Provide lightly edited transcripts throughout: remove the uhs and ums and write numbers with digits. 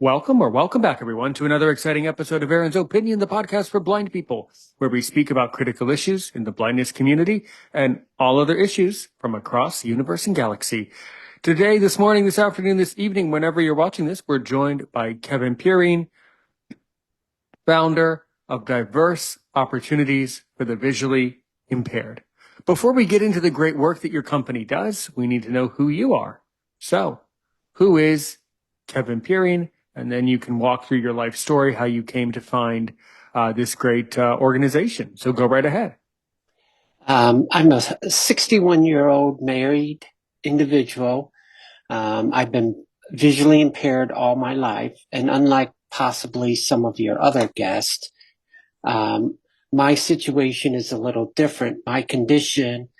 Welcome back, everyone, to another exciting episode of Aaron's Opinion, the podcast for blind people, where we speak about critical issues in the blindness community and all other issues from across the universe and galaxy. Today, this morning, this afternoon, this evening, whenever you're watching this, we're joined by Kevin Perine, founder of Diverse Opportunities for the Visually Impaired. Before we get into the great work that your company does, we need to know who you are. So, who is Kevin Perine? And then you can walk through your life story, how you came to find this great organization. So go right ahead. I'm a 61-year-old married individual. I've been visually impaired all my life, and unlike possibly some of your other guests, my situation is a little different. My condition,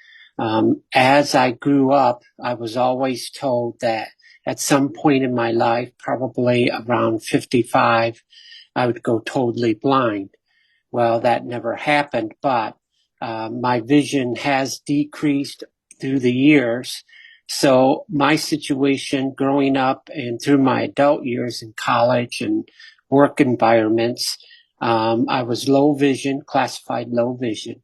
as I grew up, I was always told that at some point in my life, probably around 55, I would go totally blind. Well, that never happened, but my vision has decreased through the years. So my situation growing up and through my adult years in college and work environments, I was low vision, classified low vision,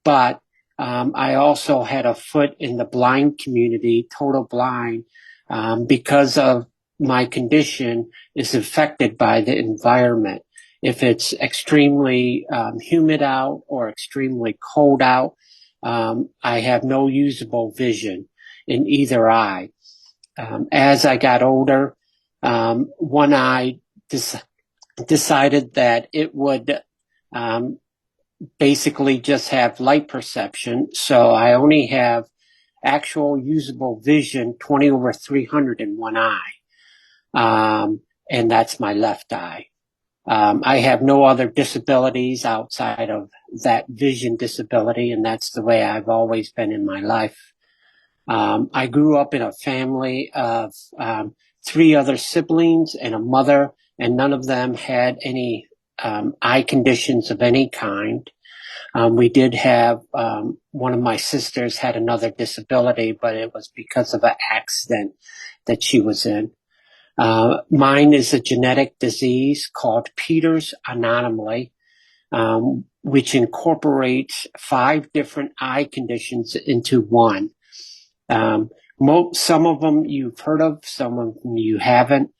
but I also had a foot in the blind community, total blind, because of my condition is affected by the environment. If it's extremely humid out or extremely cold out, I have no usable vision in either eye. As I got older, one eye decided that it would basically just have light perception. So I only have actual usable vision 20/300 in one eye. And that's my left eye. I have no other disabilities outside of that vision disability, and that's the way I've always been in my life. I grew up in a family of 3 other siblings and a mother, and none of them had any eye conditions of any kind. We did have one of my sisters had another disability, but it was because of an accident that she was in. Mine is a genetic disease called Peters anomaly, which incorporates 5 different eye conditions into one. Some of them you've heard of, some of them you haven't.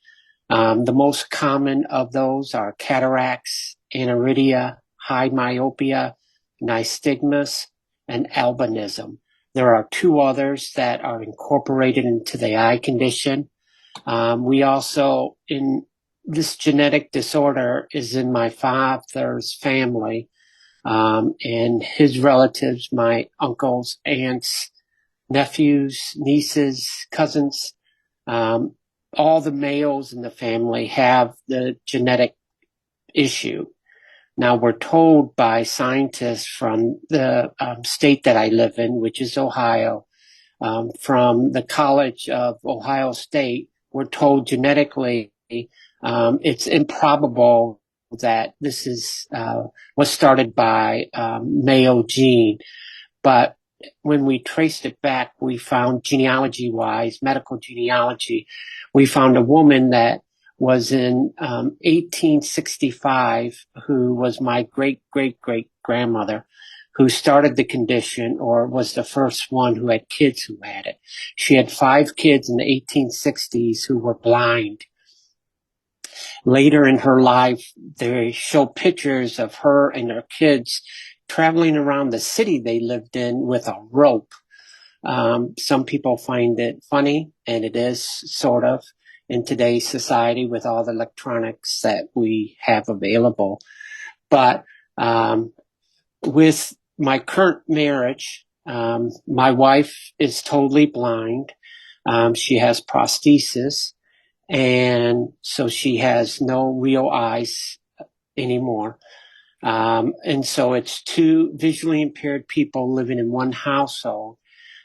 The most common of those are cataracts, aniridia, high myopia, nystagmus, and albinism. There are 2 others that are incorporated into the eye condition. We also, in this genetic disorder is in my father's family, and his relatives, my uncles, aunts, nephews, nieces, cousins, all the males in the family have the genetic issue. Now, we're told by scientists from the state that I live in, which is Ohio, from the College of Ohio State, we're told genetically it's improbable that this is was started by male gene. But when we traced it back, we found genealogy-wise, medical genealogy, we found a woman that was in 1865 who was my great-great-great-grandmother, who started the condition or was the first one who had kids who had it. She had 5 kids in the 1860s who were blind. Later in her life, they show pictures of her and her kids traveling around the city they lived in with a rope. Some people find it funny, and it is sort of in today's society with all the electronics that we have available. But with my current marriage, my wife is totally blind. She has prosthesis, and so she has no real eyes anymore. And so it's 2 visually impaired people living in one household.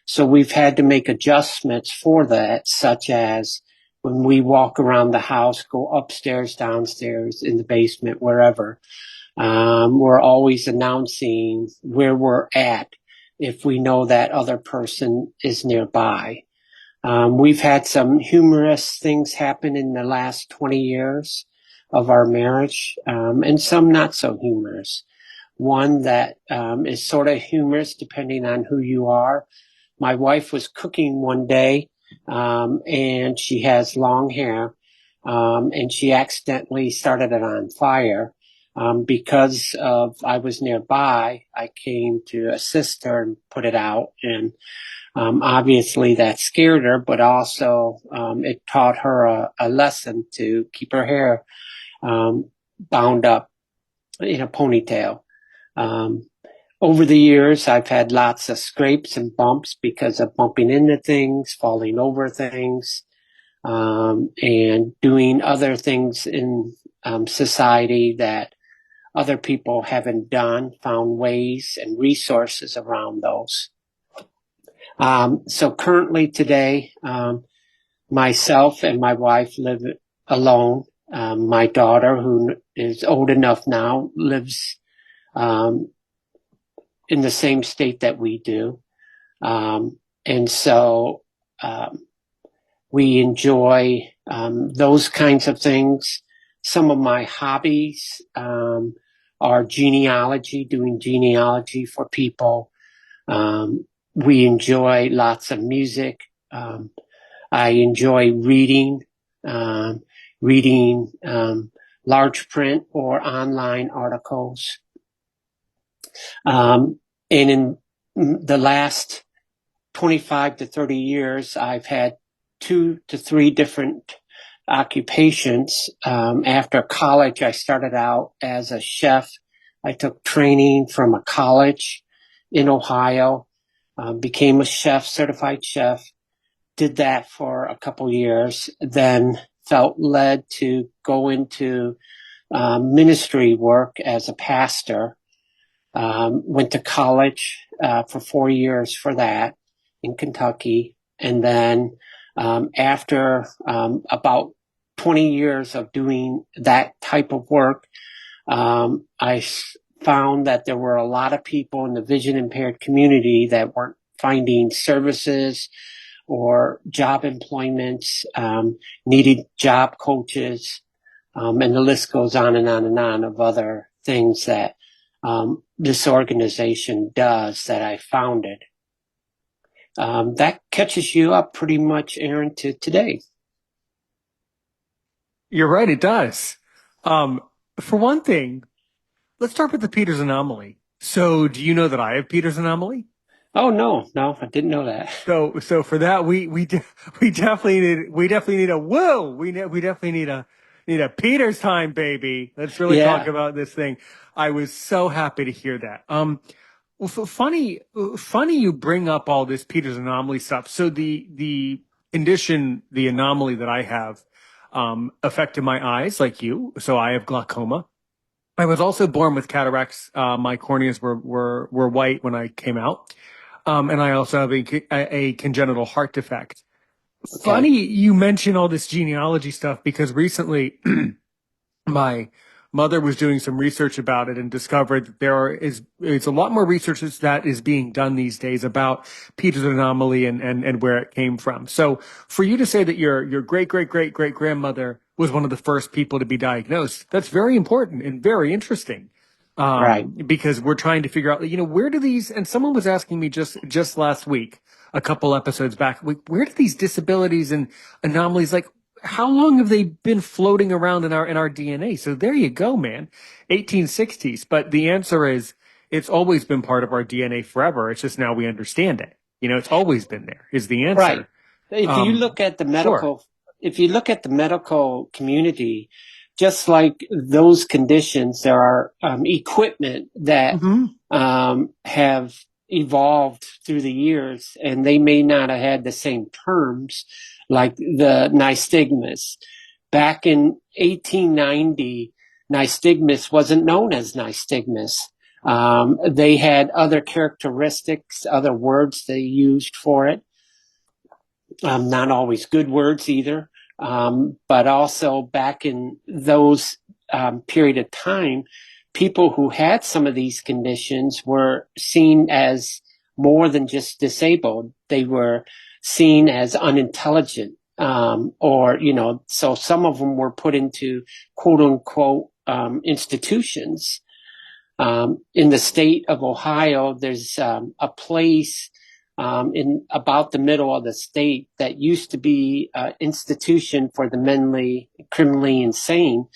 So we've had to make adjustments for that, such as when we walk around the house, go upstairs, downstairs, in the basement, wherever. We're always announcing where we're at if we know that other person is nearby. We've had some humorous things happen in the last 20 years of our marriage, and some not so humorous. One that is sort of humorous depending on who you are. My wife was cooking one day, and she has long hair, and she accidentally started it on fire. Because of I was nearby, I came to assist her and put it out, and obviously that scared her, but also it taught her a lesson to keep her hair bound up in a ponytail. Um, Over the years, I've had lots of scrapes and bumps because of bumping into things, falling over things, and doing other things in society that other people haven't done, found ways and resources around those. So currently today, myself and my wife live alone. My daughter, who is old enough now, lives um, in the same state that we do. And so we enjoy those kinds of things. Some of my hobbies are genealogy, doing genealogy for people. We enjoy lots of music. I enjoy um, reading large print or online articles. And in the last 25 to 30 years, I've had 2 to 3 different occupations. After college, I started out as a chef. I took training from a college in Ohio, became a chef, certified chef, did that for a couple years, then felt led to go into ministry work as a pastor. Went to college for 4 years for that in Kentucky. And then after about 20 years of doing that type of work, I found that there were a lot of people in the vision impaired community that weren't finding services or job employments, needed job coaches, and the list goes on and on and on of other things that this organization does that I founded. That catches you up pretty much, Aaron, to today. You're right, it does. Um, for one thing, let's start with the Peters anomaly. So, do you know that I have Peters anomaly? Oh, no, I didn't know that. So for that, we definitely need a whoa. We definitely need a Peters time, baby. Let's really talk Yeah, about this thing. I was so happy to hear that. Well, funny you bring up all this Peters anomaly stuff. So the condition, the anomaly that I have, affected my eyes like you. So I have glaucoma. I was also born with cataracts. My corneas were white when I came out. And I also have a congenital heart defect. okay, Funny you mention all this genealogy stuff because recently my mother was doing some research about it and discovered that it's a lot more research that is being done these days about Peters anomaly and where it came from. So for you to say that your great grandmother was one of the first people to be diagnosed, that's very important and very interesting. right. Because we're trying to figure out, where do these, and someone was asking me just last week, a couple episodes back, where do these disabilities and anomalies, like, how long have they been floating around in our DNA? So there you go, man. 1860s. But the answer is it's always been part of our DNA forever. It's just now we understand it. It's always been there is the Right. answer. If you look at the Sure. medical, if you look at the medical community, just like those conditions, there are equipment that Hmm. have evolved through the years, and they may not have had the same terms, like the nystagmus. Back in 1890, nystagmus wasn't known as nystagmus. They had other characteristics, other words they used for it, not always good words either. But also back in those period of time, people who had some of these conditions were seen as more than just disabled. They were seen as unintelligent. Or, so some of them were put into quote unquote institutions. In the state of Ohio, there's a place in about the middle of the state that used to be an institution for the mentally, criminally insane.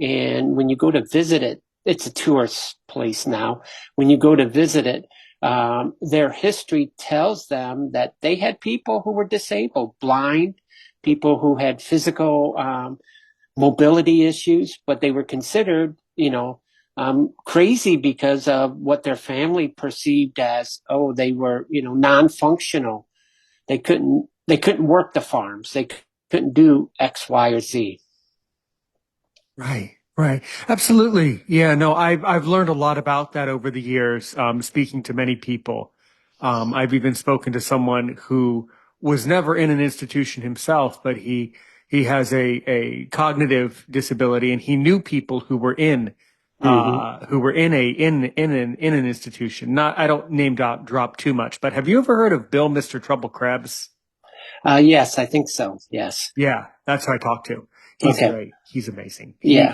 And when you go to visit it, it's a tourist place now. When you go to visit it, their history tells them that they had people who were disabled, blind, people who had physical mobility issues, but they were considered, crazy because of what their family perceived as, oh, they were, non-functional. They couldn't work the farms. They couldn't do X, Y, or Z. Right, right. Absolutely. Yeah, no, I've learned a lot about that over the years, speaking to many people. I've even spoken to someone who was never in an institution himself, but he has a cognitive disability, and he knew people Mm-hmm. who were in an institution. Not, I don't name drop too much, but have you ever heard of Bill, Mr. Trouble Krebs? Yes, I think so. Yes. Yeah, that's who I talked to. He's Okay. great. He's amazing. Yeah.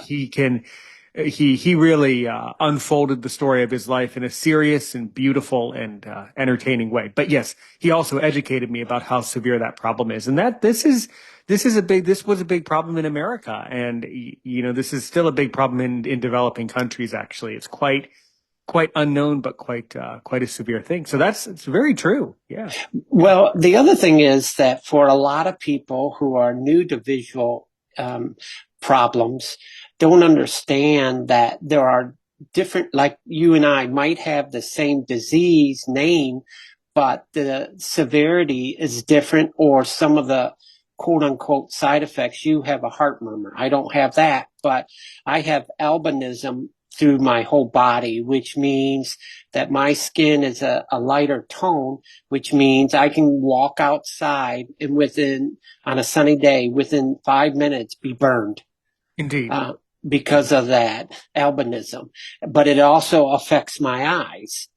He really unfolded the story of his life in a serious and beautiful and entertaining way. But yes, he also educated me about how severe that problem is, and that this was a big problem in America, and this is still a big problem in developing countries. Actually, it's quite unknown, but quite a severe thing. So it's very true. Yeah, yeah, Well, the other thing is that for a lot of people who are new to visual um, problems, don't understand that there are different, like you and I might have the same disease name, but the severity is different, or some of the quote unquote side effects. You have a heart murmur. I don't have that, but I have albinism through my whole body, which means that my skin is a lighter tone, which means I can walk outside and on a sunny day, within 5 minutes, be burned indeed. uh, because of that albinism. But it also affects my eyes,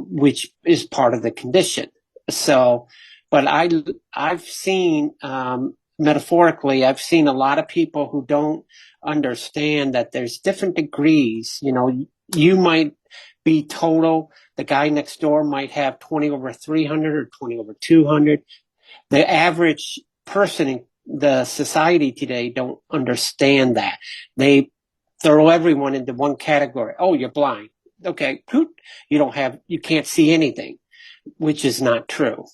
which is part of the condition. So, but I've seen, metaphorically, I've seen a lot of people who don't understand that there's different degrees. You might be total. The guy next door might have 20 over 300 or 20 over 200. The average person in the society today don't understand that. They throw everyone into one category. Oh, you're blind. Okay, you can't see anything, which is not true.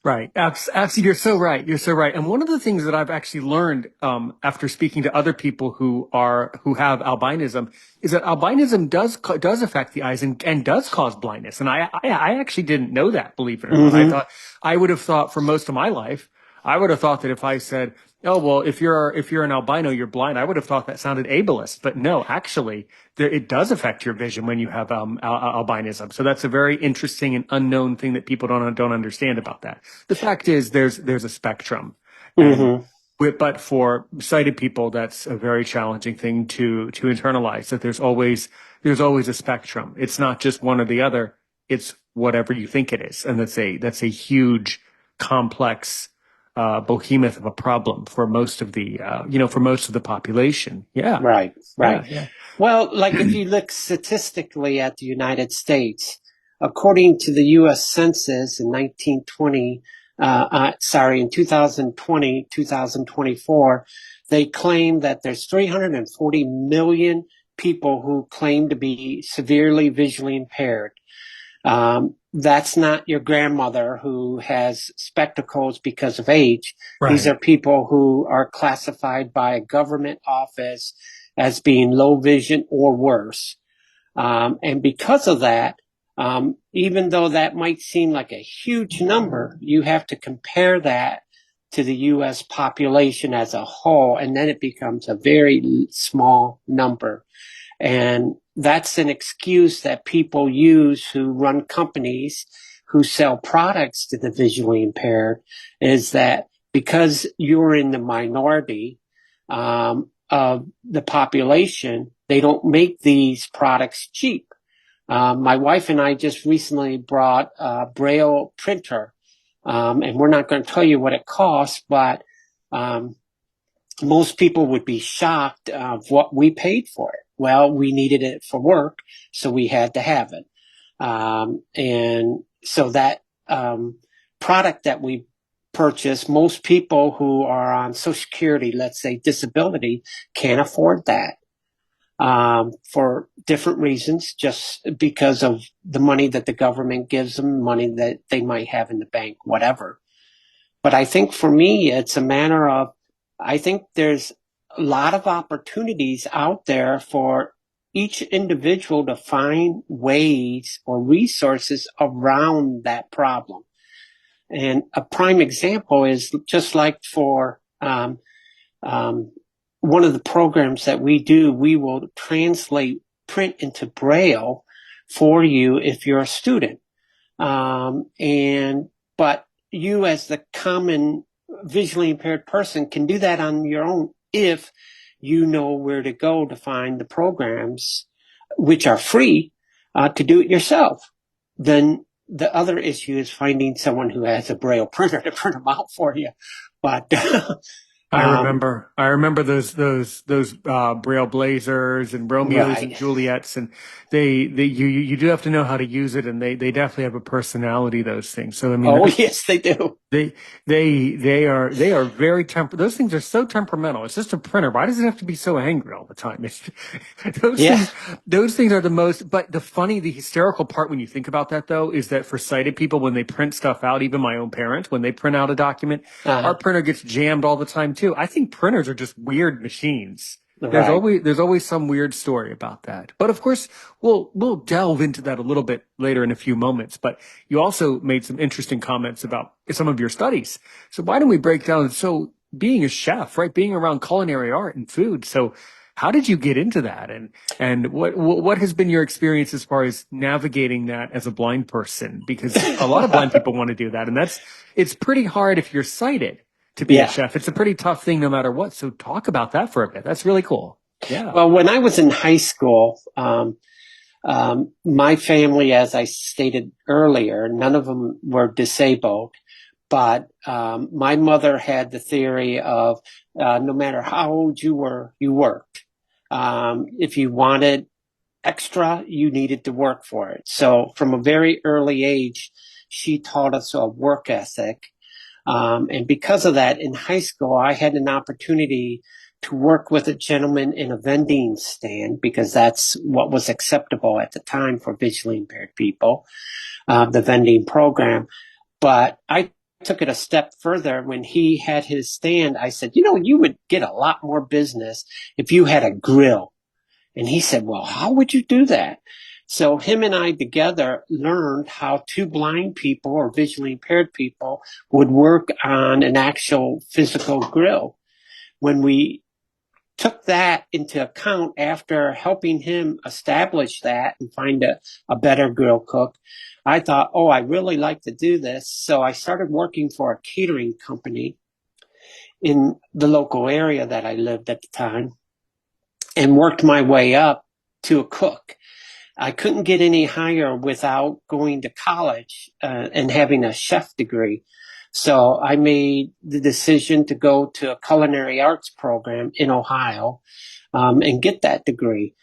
Right. Absolutely. You're so right. You're so right. And one of the things that I've actually learned, after speaking to other people who have albinism is that albinism does affect the eyes and does cause blindness. And I actually didn't know that, believe it or not. Mm-hmm. I would have thought for most of my life, I would have thought that if I said, oh, well, if you're an albino, you're blind, I would have thought that sounded ableist. But no, actually, it does affect your vision when you have albinism. So that's a very interesting and unknown thing that people don't understand about that. The fact is, there's a spectrum, and Mm-hmm. but for sighted people, that's a very challenging thing to internalize. That there's always a spectrum. It's not just one or the other. It's whatever you think it is, and that's a huge, complex behemoth of a problem for most of the population. Yeah, Right, right. yeah, yeah. Well, like if you look statistically at the United States, according to the U.S. Census in 1920, in 2020, 2024, they claim that there's 340 million people who claim to be severely visually impaired. That's not your grandmother who has spectacles because of age. These Right. are people who are classified by a government office as being low vision or worse. And because of that, even though that might seem like a huge number, you have to compare that to the U.S. population as a whole, and then it becomes a very small number. And that's an excuse that people use who run companies who sell products to the visually impaired, is that because you're in the minority of the population, they don't make these products cheap. My wife and I just recently brought a Braille printer And we're not going to tell you what it costs, but um, most people would be shocked of what we paid for it. Well, we needed it for work, so we had to have it. And so that product that we purchase, most people who are on Social Security, let's say disability, can't afford that for different reasons, just because of the money that the government gives them, money that they might have in the bank, whatever. But I think for me, it's a matter of, I think there's a lot of opportunities out there for each individual to find ways or resources around that problem. And a prime example is just like for um, one of the programs that we do, we will translate print into Braille for you if you're a student. But you as the common visually impaired person can do that on your own if you know where to go to find the programs, which are free, to do it yourself. Then the other issue is finding someone who has a Braille printer to print them out for you. But I remember those Braille Blazers and Romeos and right. Juliets, and you do have to know how to use it, and they definitely have a personality, those things. So I mean, Oh, yes, they do. they they are very those things are so temperamental. It's just a printer. Why does it have to be so angry all the time? Those Yeah. things are the most, but the hysterical part when you think about that though is that for sighted people, when they print stuff out, even my own parents, when they print out a document, our Uh, printer gets jammed all the time too. I think printers are just weird machines. right. There's always some weird story about that. But of course, we'll delve into that a little bit later in a few moments. But you also made some interesting comments about some of your studies. So why don't we break down, so being a chef, right? Being around culinary art and food. So how did you get into that? And what has been your experience as far as navigating that as a blind person? Because a lot of blind people want to do that, and it's pretty hard if you're sighted to be a Yeah. chef. It's a pretty tough thing no matter what. So talk about that for a bit. That's really cool. Yeah. Well, when I was in high school, my family, as I stated earlier, none of them were disabled, but my mother had the theory of no matter how old you were, you worked. If you wanted extra, you needed to work for it. So from a very early age, she taught us a work ethic. And because of that, in high school, I had an opportunity to work with a gentleman in a vending stand because that's what was acceptable at the time for visually impaired people, the vending program. But I took it a step further. When he had his stand, I said, you would get a lot more business if you had a grill. And he said, well, how would you do that? So him and I together learned how two blind people or visually impaired people would work on an actual physical grill. When we took that into account after helping him establish that and find a better grill cook, I thought, oh, I really like to do this. So I started working for a catering company in the local area that I lived at the time and worked my way up to a cook. I couldn't get any higher without going to college and having a chef degree. So I made the decision to go to a culinary arts program in Ohio and get that degree.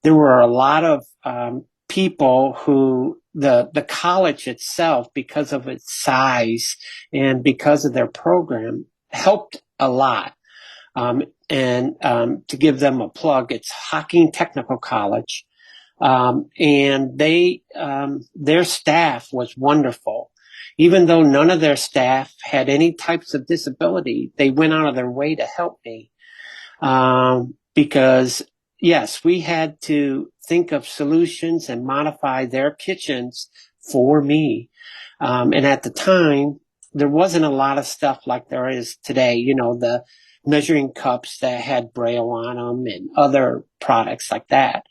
There were a lot of people who the college itself, because of its size and because of their program, helped a lot. And to give them a plug, it's Hocking Technical College. And their staff was wonderful. Even though none of their staff had any types of disability, they went out of their way to help me. Because yes, we had to think of solutions and modify their kitchens for me. And at the time, there wasn't a lot of stuff like there is today, the measuring cups that had Braille on them and other products like that.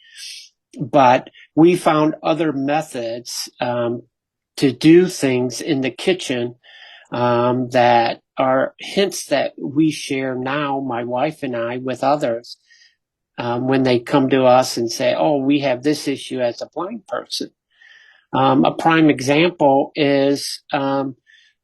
But we found other methods to do things in the kitchen that are hints that we share now, my wife and I, with others when they come to us and say, oh, we have this issue as a blind person. A prime example is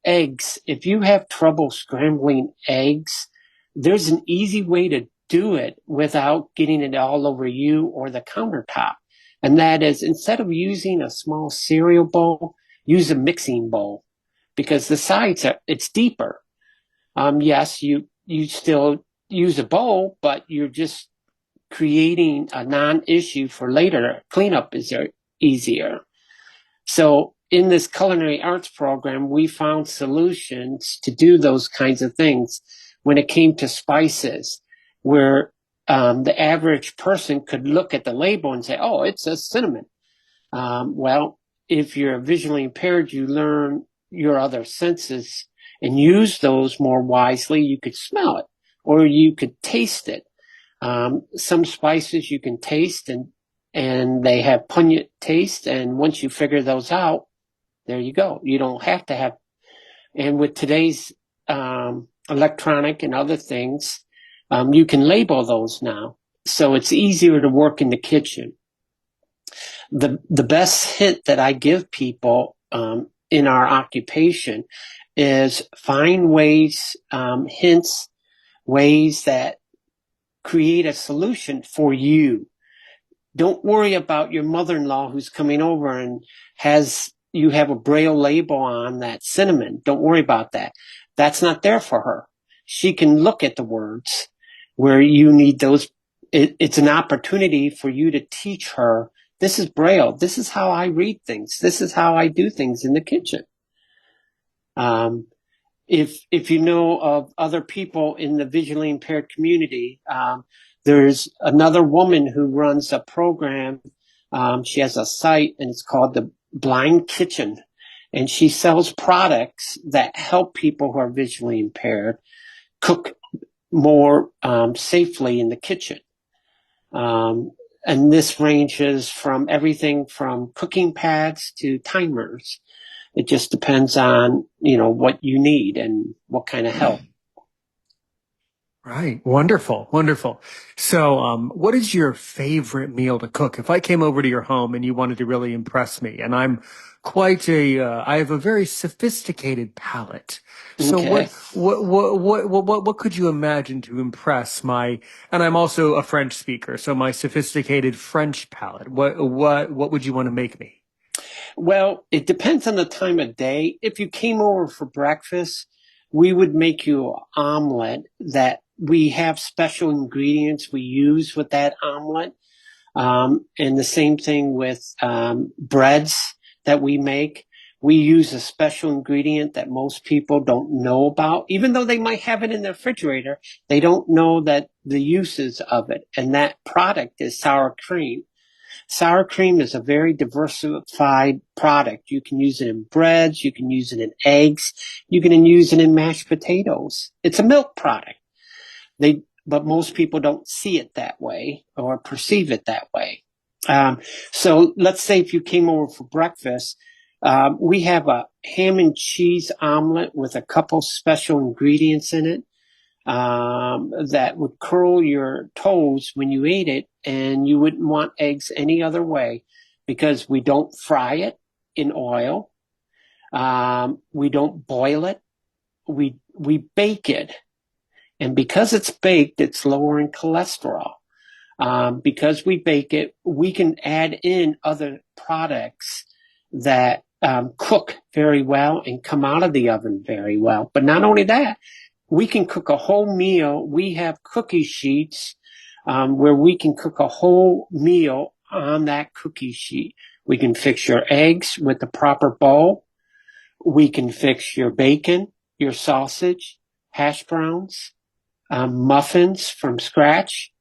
eggs. If you have trouble scrambling eggs, there's an easy way to do it without getting it all over you or the countertop. And that is, instead of using a small cereal bowl, use a mixing bowl, because the sides it's deeper. Yes, you still use a bowl, but you're just creating a non-issue for later. Cleanup is easier. So in this culinary arts program, we found solutions to do those kinds of things when it came to spices, where the average person could look at the label and say, oh, it says cinnamon. Well, if you're visually impaired, you learn your other senses and use those more wisely. You could smell it or you could taste it. Some spices you can taste and they have pungent taste. And once you figure those out, there you go. You don't have to have, and with today's electronic and other things, you can label those now. So it's easier to work in the kitchen. The best hint that I give people in our occupation is find ways, hints, ways that create a solution for you. Don't worry about your mother-in-law who's coming over and you have a braille label on that cinnamon. Don't worry about that. That's not there for her. She can look at the words where you need those. It's an opportunity for you to teach her, this is braille. This is how I read things. This is how I do things in the kitchen. If you know of other people in the visually impaired community, there's another woman who runs a program. She has a site and it's called the Blind Kitchen. And she sells products that help people who are visually impaired cook more safely in the kitchen. And this ranges from everything from cooking pads to timers. It just depends on, what you need and what kind of help. Right. Wonderful. Wonderful. So, what is your favorite meal to cook? If I came over to your home and you wanted to really impress me, and I have a very sophisticated palate. So Okay. what could you imagine to impress and I'm also a French speaker, so my sophisticated French palate. What would you want to make me? Well, it depends on the time of day. If you came over for breakfast, we would make you an omelet that we have special ingredients we use with that omelet. And the same thing with breads that we make. We use a special ingredient that most people don't know about. Even though they might have it in the refrigerator, they don't know that the uses of it. And that product is sour cream. Sour cream is a very diversified product. You can use it in breads, you can use it in eggs, you can use it in mashed potatoes. It's a milk product. But most people don't see it that way or perceive it that way. So let's say if you came over for breakfast, we have a ham and cheese omelet with a couple special ingredients in it that would curl your toes when you ate it, and you wouldn't want eggs any other way because we don't fry it in oil. We don't boil it. We bake it. And because it's baked, it's lower in cholesterol. Because we bake it, we can add in other products that cook very well and come out of the oven very well. But not only that, we can cook a whole meal. We have cookie sheets where we can cook a whole meal on that cookie sheet. We can fix your eggs with the proper bowl. We can fix your bacon, your sausage, hash browns, muffins from scratch.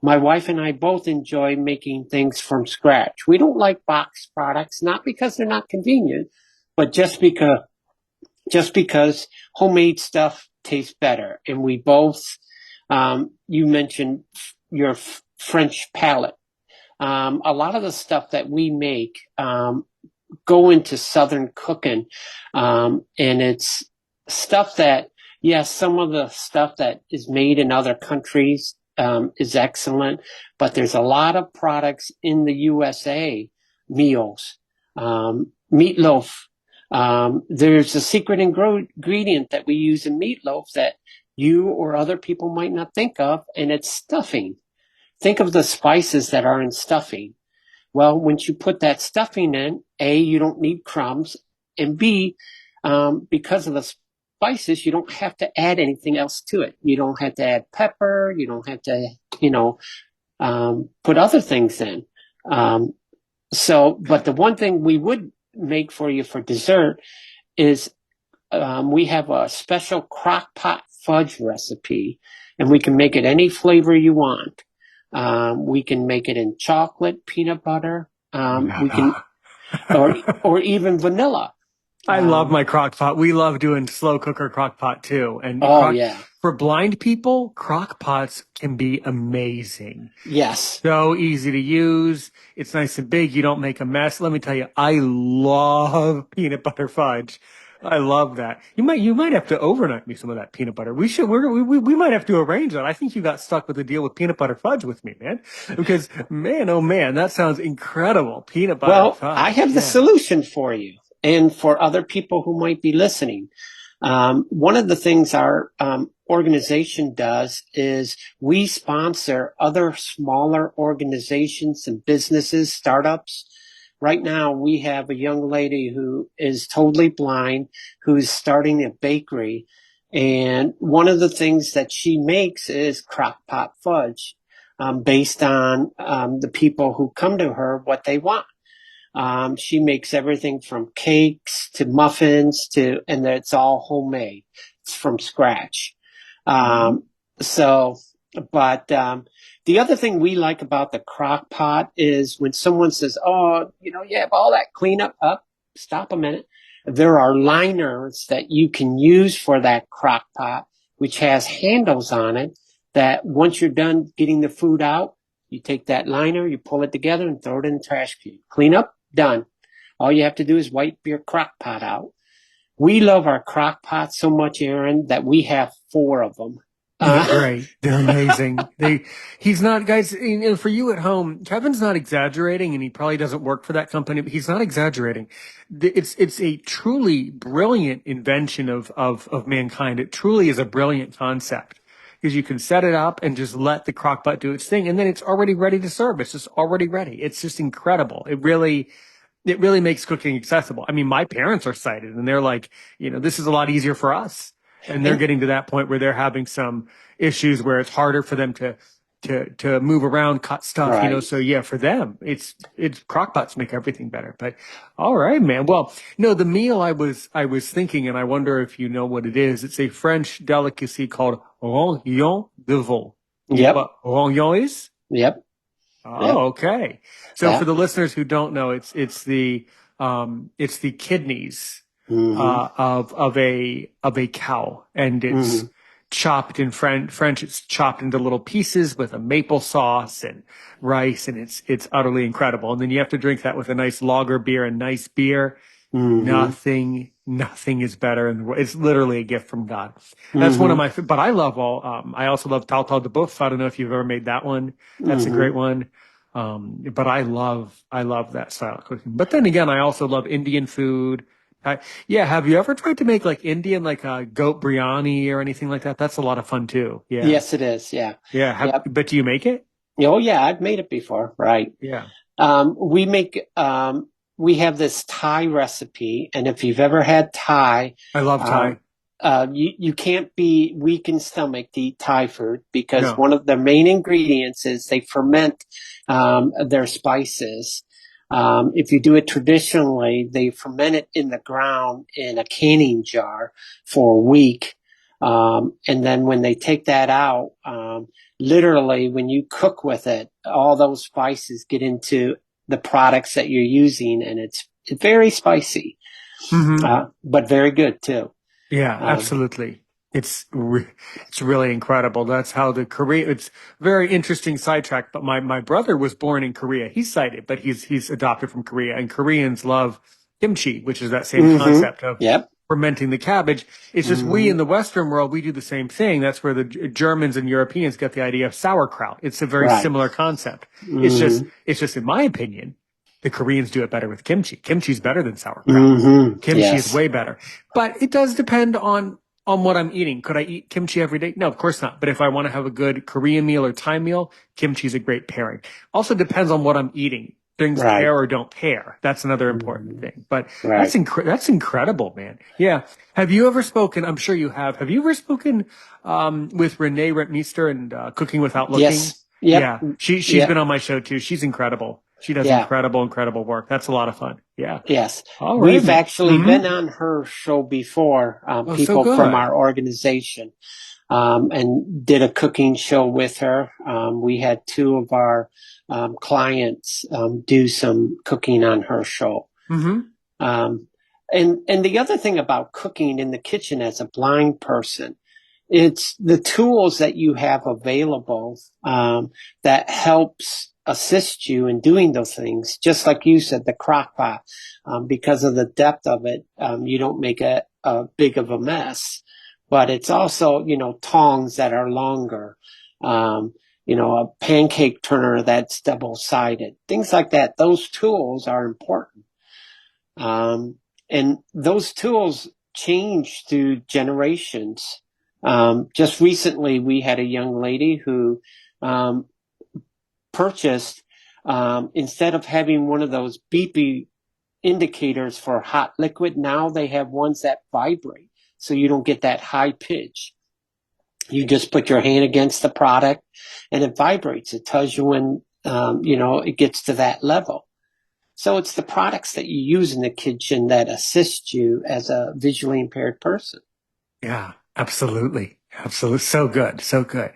My wife and I both enjoy making things from scratch. We don't like box products, not because they're not convenient, but just because homemade stuff tastes better. And we both, you mentioned your French palate. A lot of the stuff that we make go into Southern cooking, and it's stuff that, yes, some of the stuff that is made in other countries is excellent, but there's a lot of products in the USA meals. Meatloaf There's a secret ingredient that we use in meatloaf that you or other people might not think of, and it's stuffing. Think of the spices that are in stuffing. Well, once you put that stuffing in, A, you don't need crumbs, and B, because of the spices, you don't have to add anything else to it. You don't have to add pepper. You don't have to, you know, put other things in. But the one thing we would make for you for dessert is we have a special crock pot fudge recipe, and we can make it any flavor you want. We can make it in chocolate, peanut butter. We can, Yeah. or even vanilla. I love my crock pot. We love doing slow cooker crock pot too. And Oh yeah, for blind people, crock pots can be amazing. yes. So easy to use. It's nice and big. You don't make a mess. Let me tell you, I love peanut butter fudge. I love that. You might have to overnight me some of that peanut butter. We might have to arrange that. I think you got stuck with a deal with peanut butter fudge with me, man. Because man, oh man, that sounds incredible. Peanut butter Well, I fudge. have the Yeah. solution for you and for other people who might be listening. One of the things our organization does is we sponsor other smaller organizations and businesses, startups. Right now, we have a young lady who is totally blind, who's starting a bakery. And one of the things that she makes is crock pot fudge, based on the people who come to her, what they want. She makes everything from cakes to muffins and it's all homemade. It's from scratch. Mhm. Um, so, but the other thing we like about the crock pot is when someone says, "Oh, you have all that cleanup up." Stop a minute. There are liners that you can use for that crock pot, which has handles on it that once you're done getting the food out, you take that liner, you pull it together and throw it in the trash can. Clean up, done. All you have to do is wipe your crock pot out. We love our crock pots so much, Aaron, that we have 4 of them. They're Uh, great. They're amazing. He's not, guys, for you at home, Kevin's not exaggerating and he probably doesn't work for that company, but he's not exaggerating. It's a truly brilliant invention of mankind. It truly is a brilliant concept because you can set it up and just let the crock pot do its thing and then it's already ready to serve. It's just already ready. It's just incredible. It really makes cooking accessible. I mean, my parents are sighted and they're like, this is a lot easier for us. And they're and getting to that point where they're having some issues where it's harder for them to move around, cut stuff. right. So yeah, for them, it's crock pots make everything better. But all right, man. Well, no, the meal I was thinking, and I wonder if you know what it is. It's a French delicacy called rognon de veau. You know Yep. what rognon is? Yep. Yep. Oh, okay. So for Yeah. the listeners who don't know, it's the kidneys Mm-hmm. of a cow, and it's Mm-hmm. chopped in French. It's chopped into little pieces with a maple sauce and rice, and it's utterly incredible. And then you have to drink that with a nice lager beer and nice beer. Mm-hmm. Nothing is better in the world. It's literally a gift from God. That's one of Mm-hmm. but I love I also love Tao de Boeuf. I don't know if you've ever made that one. That's a Mm-hmm. great one. But I love that style of cooking. But then again, I also love Indian food. Yeah. Have you ever tried to make like Indian, like goat biryani or anything like that? That's a lot of fun too. Yeah. Yes, it is. Yeah. Yeah. Yep. But do you make it? Oh, yeah. I've made it before. Right. Yeah. We make, we have this Thai recipe, and if you've ever had Thai, I love um, Thai. you can't be weak in stomach to eat Thai food because No. one of the main ingredients is they ferment their spices. If you do it traditionally, they ferment it in the ground in a canning jar for a week. And then when they take that out, literally when you cook with it, all those spices get into the products that you're using, and it's very spicy, Hmm. but very good too. Yeah, Um, absolutely. It's really incredible. That's how the Korea. It's very interesting sidetrack. But my brother was born in Korea. He's sighted, but he's adopted from Korea, and Koreans love kimchi, which is that same mm-hmm. concept of Yep. fermenting the cabbage. It's just we Mm-hmm. in the Western world we do the same thing. That's where the Germans and Europeans get the idea of sauerkraut. It's a very Right. similar concept. It's just Mm-hmm. it's just in my opinion, the Koreans do it better with kimchi. Kimchi's better than sauerkraut. Mm-hmm. Kimchi is Yes. way better. But it does depend on what I'm eating. Could I eat kimchi every day? No, of course not. But if I want to have a good Korean meal or Thai meal, kimchi is a great pairing. Also depends on what I'm eating. Things Right. pair or don't pair. That's another important Mm-hmm. thing. But Right. that's incredible, man. Yeah. Have you ever spoken? I'm sure you have. Have you ever spoken with Renee Rentmeester and Cooking Without Looking? Yes. Yep. Yeah, she's been Yep. on my show too. She's incredible. She does Yeah. incredible work. That's a lot of fun. Yeah. Yes. All right, We've man. actually been Mm-hmm. on her show before, Oh, so people from good. our organization, and did a cooking show with her. We had two of our clients do some cooking on her show. Mm-hmm. Um, and the other thing about cooking in the kitchen as a blind person, it's the tools that you have available that helps assist you in doing those things. Just like you said, the crock pot, because of the depth of it, you don't make a big of a mess. But it's also, tongs that are longer, a pancake turner that's double-sided, things like that. Those tools are important. And those tools change through generations. Just recently, we had a young lady who purchased, instead of having one of those beepy indicators for hot liquid, now they have ones that vibrate, so you don't get that high pitch. You just put your hand against the product and it vibrates. It tells you when, it gets to that level. So it's the products that you use in the kitchen that assist you as a visually impaired person. Yeah, absolutely. Absolutely. So good. So good.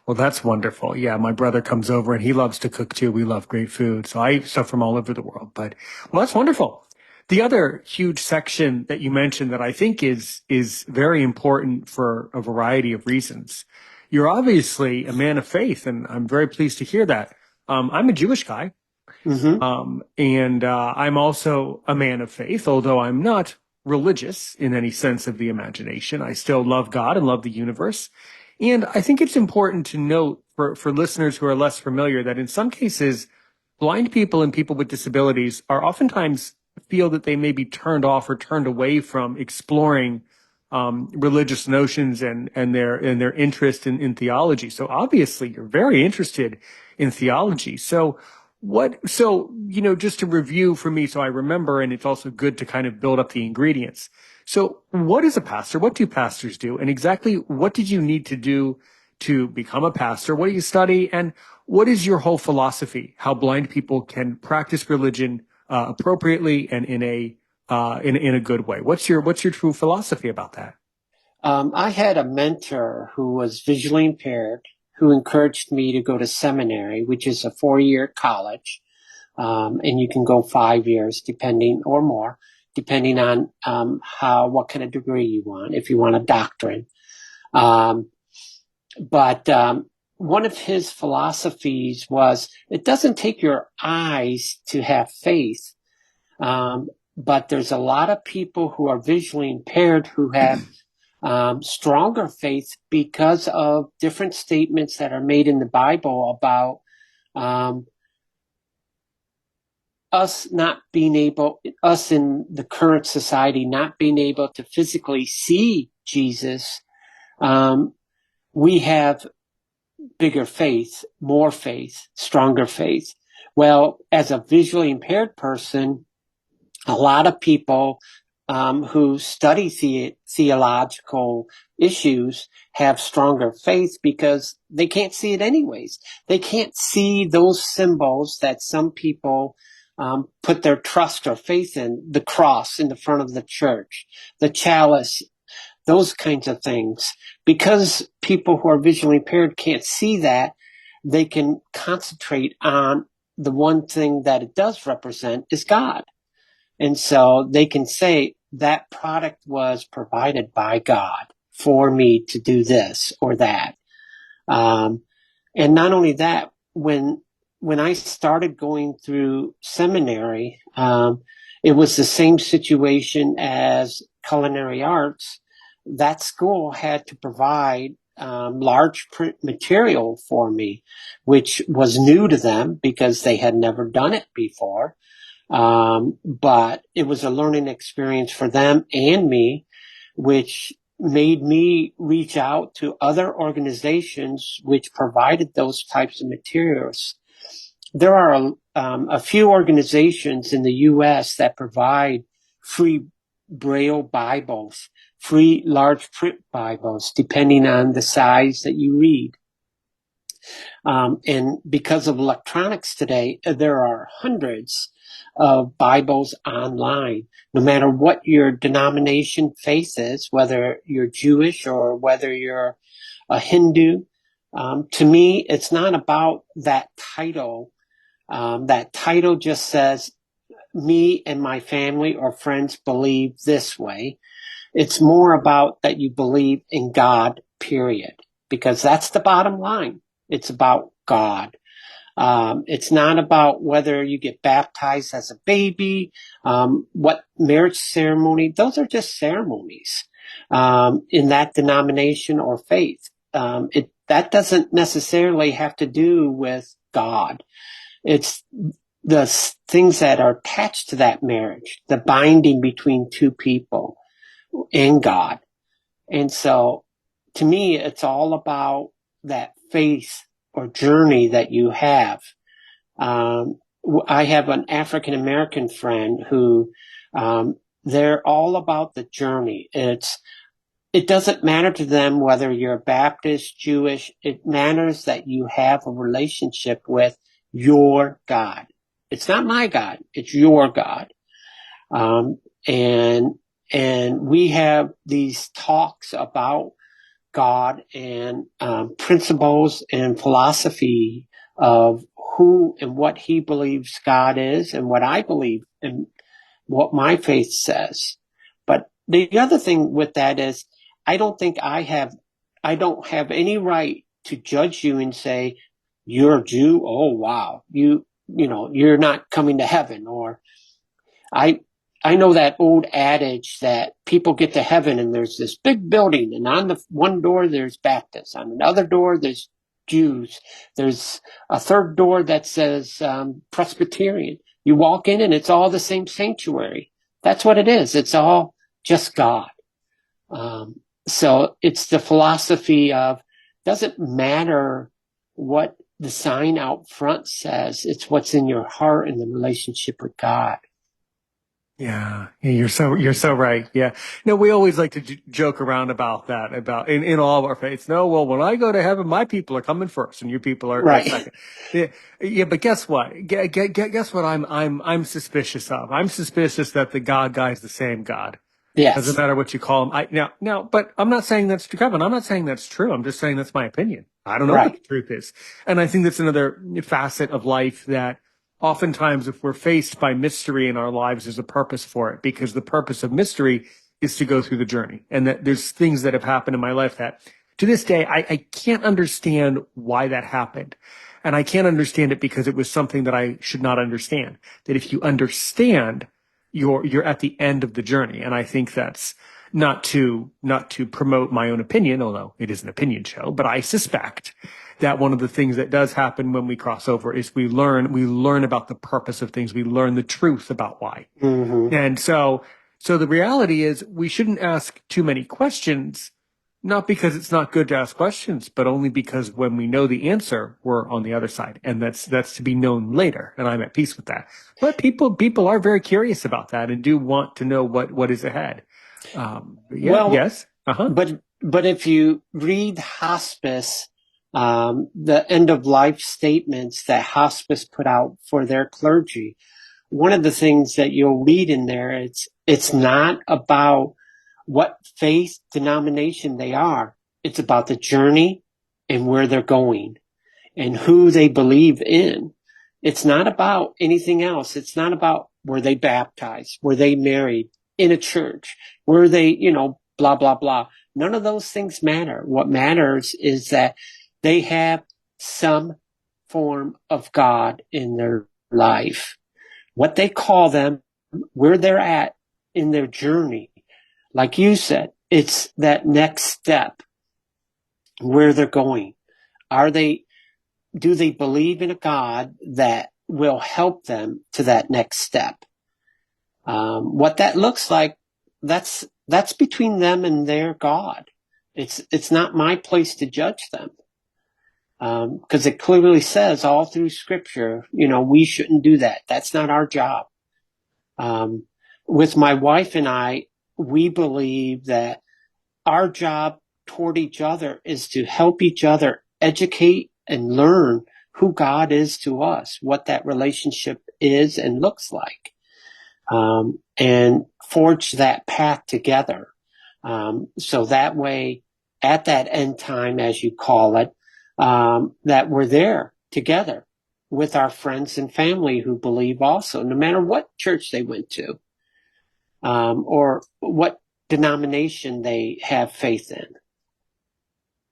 Well, that's wonderful. Yeah, my brother comes over and he loves to cook too. We love great food. So I eat stuff from all over the world. But well, that's wonderful. The other huge section that you mentioned that I think is very important for a variety of reasons. You're obviously a man of faith, and I'm very pleased to hear that. I'm a Jewish guy. Mm-hmm. And I'm also a man of faith, although I'm not religious in any sense of the imagination. I still love God and love the universe. And I think it's important to note for listeners who are less familiar that in some cases, blind people and people with disabilities are oftentimes feel that they may be turned off or turned away from exploring religious notions and their interest in theology. So obviously, you're very interested in theology. Just to review for me, so I remember, and it's also good to kind of build up the ingredients. So what is a pastor? What do pastors do? And exactly what did you need to do to become a pastor? What do you study? And what is your whole philosophy? How blind people can practice religion appropriately and in a good way? What's your true philosophy about that? I had a mentor who was visually impaired who encouraged me to go to seminary, which is a 4-year college. And you can go 5 years depending or more, depending on what kind of degree you want, if you want a doctorate. But one of his philosophies was it doesn't take your eyes to have faith. But there's a lot of people who are visually impaired who have stronger faith because of different statements that are made in the Bible about um, us in the current society not being able to physically see Jesus. We have bigger faith, more faith, stronger faith. Well, as a visually impaired person, a lot of people who study theological issues have stronger faith because they can't see it anyways. They can't see those symbols that some people put their trust or faith in, the cross in the front of the church, the chalice, those kinds of things. Because people who are visually impaired can't see that, they can concentrate on the one thing that it does represent is God. And so they can say that product was provided by God for me to do this or that. Um, and not only that, when I started going through seminary, it was the same situation as culinary arts. That school had to provide large print material for me, which was new to them because they had never done it before. But it was a learning experience for them and me, which made me reach out to other organizations which provided those types of materials. There are a few organizations in the U.S. that provide free Braille Bibles, free large print Bibles, depending on the size that you read. And because of electronics today, there are hundreds of Bibles online, no matter what your denomination faith is, whether you're Jewish or whether you're a Hindu. To me, it's not about that title. That title just says, me and my family or friends believe this way. It's more about that you believe in God, period, because that's the bottom line. It's about God. It's not about whether you get baptized as a baby, what marriage ceremony. Those are just ceremonies in that denomination or faith. That doesn't necessarily have to do with God. It's the things that are attached to that marriage, the binding between two people and God. And so to me, it's all about that faith or journey that you have. I have an African American friend who they're all about the journey. It doesn't matter to them whether you're Baptist, Jewish. It matters that you have a relationship with your God. It's not my God. It's your God. Um, and we have these talks about God and principles and philosophy of who and what he believes God is and what I believe and what my faith says. But the other thing with that is I don't think I don't have any right to judge you and say, you're a Jew. Oh, wow. You're not coming to heaven. Or I, I know that old adage that people get to heaven and there's this big building, and on the one door there's Baptists, on another door there's Jews, there's a third door that says Presbyterian. You walk in and it's all the same sanctuary. That's what it is. It's all just God. So it's the philosophy of doesn't matter what the sign out front says. It's what's in your heart and the relationship with God. Yeah, you're so right. Yeah. No, we always like to joke around about that, about in all of our faiths. No, well, when I go to heaven, my people are coming first and your people are Right. second. Yeah, yeah, but guess what? Guess what I'm suspicious of? I'm suspicious that the God guy is the same God. Doesn't Yes. matter what you call him. Now, but I'm not saying that's true, Kevin. I'm not saying that's true. I'm just saying that's my opinion. I don't know what Right. the truth is. And I think that's another facet of life that oftentimes if we're faced by mystery in our lives, there's a purpose for it, because the purpose of mystery is to go through the journey. And that there's things that have happened in my life that to this day, I can't understand why that happened. And I can't understand it because it was something that I should not understand. That if you understand, you're at the end of the journey. And I think that's not to promote my own opinion, although it is an opinion show, but I suspect that one of the things that does happen when we cross over is we learn about the purpose of things. We learn the truth about why. Mm-hmm. And so the reality is we shouldn't ask too many questions, not because it's not good to ask questions, but only because when we know the answer, we're on the other side. And that's to be known later. And I'm at peace with that. But people are very curious about that and do want to know what is ahead. But yeah, Well, yes. Uh-huh. but if you read hospice, the end of life statements that hospice put out for their clergy, one of the things that you'll read in there, it's not about what faith denomination they are. It's about the journey and where they're going and who they believe in. It's not about anything else. It's not about were they baptized, were they married in a church, were they, blah, blah, blah. None of those things matter. What matters is that they have some form of God in their life. What they call them, where they're at in their journey. Like you said, it's that next step, where they're going. Are they do they believe in a God that will help them to that next step. What that looks like, that's between them and their God. It's not my place to judge them. Because it clearly says all through scripture, we shouldn't do that. That's not our job. With my wife and I, we believe that our job toward each other is to help each other educate and learn who God is to us, what that relationship is and looks like, and forge that path together. So that way, at that end time, as you call it, that we're there together with our friends and family who believe also, no matter what church they went to, or what denomination they have faith in.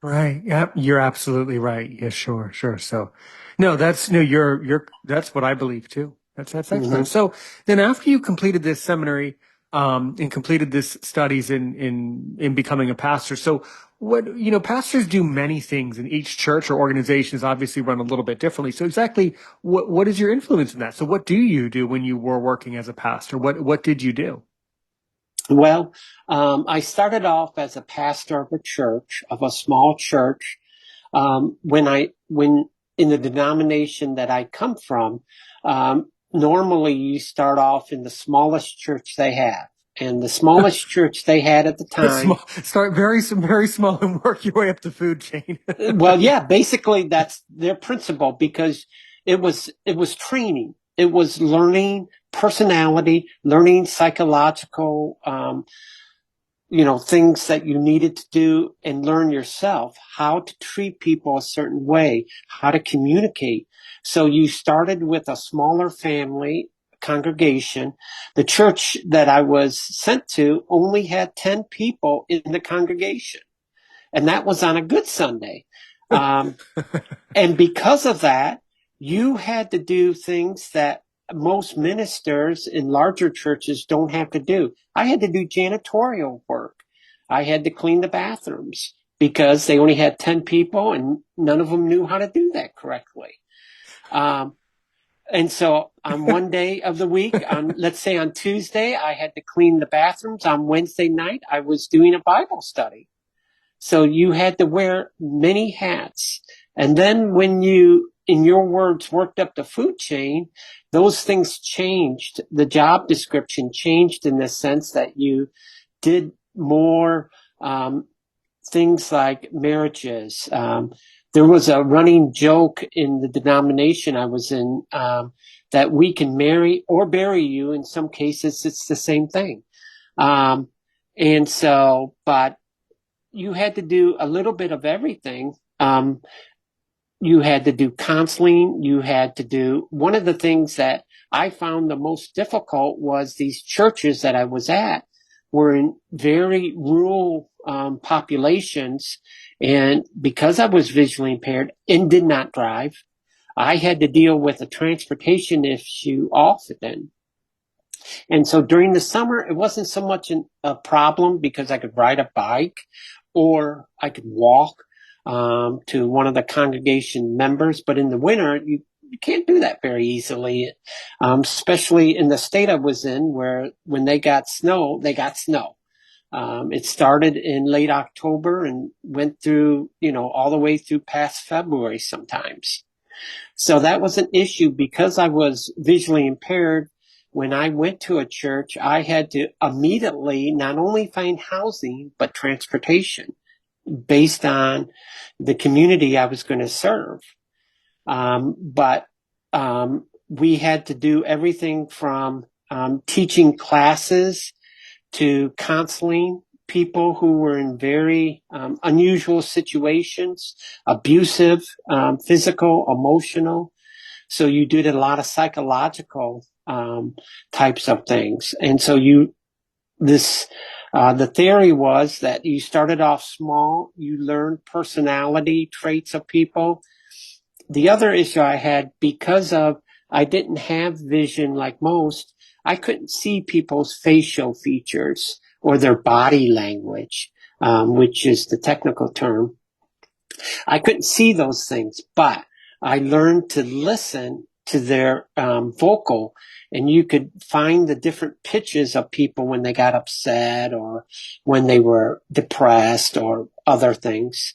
Right. Yep. You're absolutely right. Yeah, sure, sure. So no, that's no, that's what I believe too. That's excellent. Mm-hmm. So then after you completed this seminary, and completed this studies in becoming a pastor. So pastors do many things, and each church or organization is obviously run a little bit differently. So exactly what is your influence in that? So what do you do when you were working as a pastor? What did you do? Well, I started off as a pastor of a church, of a small church. When in the denomination that I come from, normally you start off in the smallest church they have. And the smallest church they had at the time. Small, start very small and work your way up the food chain. Well, yeah, basically that's their principle, because it was training. It was learning personality, learning psychological, things that you needed to do and learn yourself, how to treat people a certain way, how to communicate. So you started with a smaller family congregation. The church that I was sent to only had 10 people in the congregation, and that was on a good Sunday. And because of that, you had to do things that most ministers in larger churches don't have to do. I had to do janitorial work. I had to clean the bathrooms because they only had 10 people and none of them knew how to do that correctly. And so on one day of the week, let's say on Tuesday, I had to clean the bathrooms. On Wednesday night, I was doing a Bible study. So you had to wear many hats. And then when you, in your words, worked up the food chain, those things changed. The job description changed in the sense that you did more things like marriages. There was a running joke in the denomination I was in, that we can marry or bury you. In some cases, it's the same thing. But you had to do a little bit of everything. You had to do counseling. You had to do, one of the things that I found the most difficult was these churches that I was at were in very rural populations. And because I was visually impaired and did not drive, I had to deal with a transportation issue often. And so during the summer, it wasn't so much a problem because I could ride a bike or I could walk to one of the congregation members. But in the winter, you can't do that very easily, especially in the state I was in, where when they got snow, they got snow. It started in late October and went through, all the way through past February sometimes. So that was an issue because I was visually impaired. When I went to a church, I had to immediately not only find housing, but transportation based on the community I was going to serve. But we had to do everything from teaching classes to counseling people who were in very unusual situations, abusive, physical, emotional. So you did a lot of psychological types of things. And so the theory was that you started off small, you learned personality traits of people. The other issue I had, because I didn't have vision like most, I couldn't see people's facial features or their body language, which is the technical term. I couldn't see those things, but I learned to listen to their vocal, and you could find the different pitches of people when they got upset or when they were depressed or other things.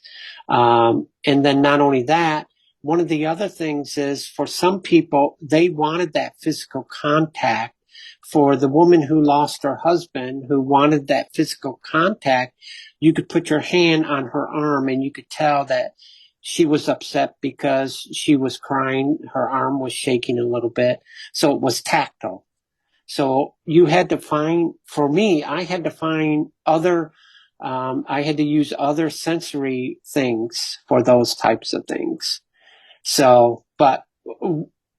And then not only that, one of the other things is for some people, they wanted that physical contact. For the woman who lost her husband, who wanted that physical contact, you could put your hand on her arm and you could tell that she was upset because she was crying. Her arm was shaking a little bit. So it was tactile. So you had to find, for me, I had to find I had to use other sensory things for those types of things. So, but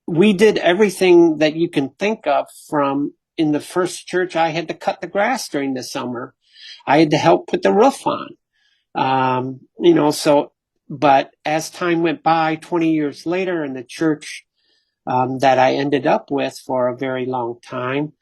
we did everything that you can think of. From in the first church, I had to cut the grass during the summer. I had to help put the roof on. So, but as time went by, 20 years later in the church that I ended up with for a very long time,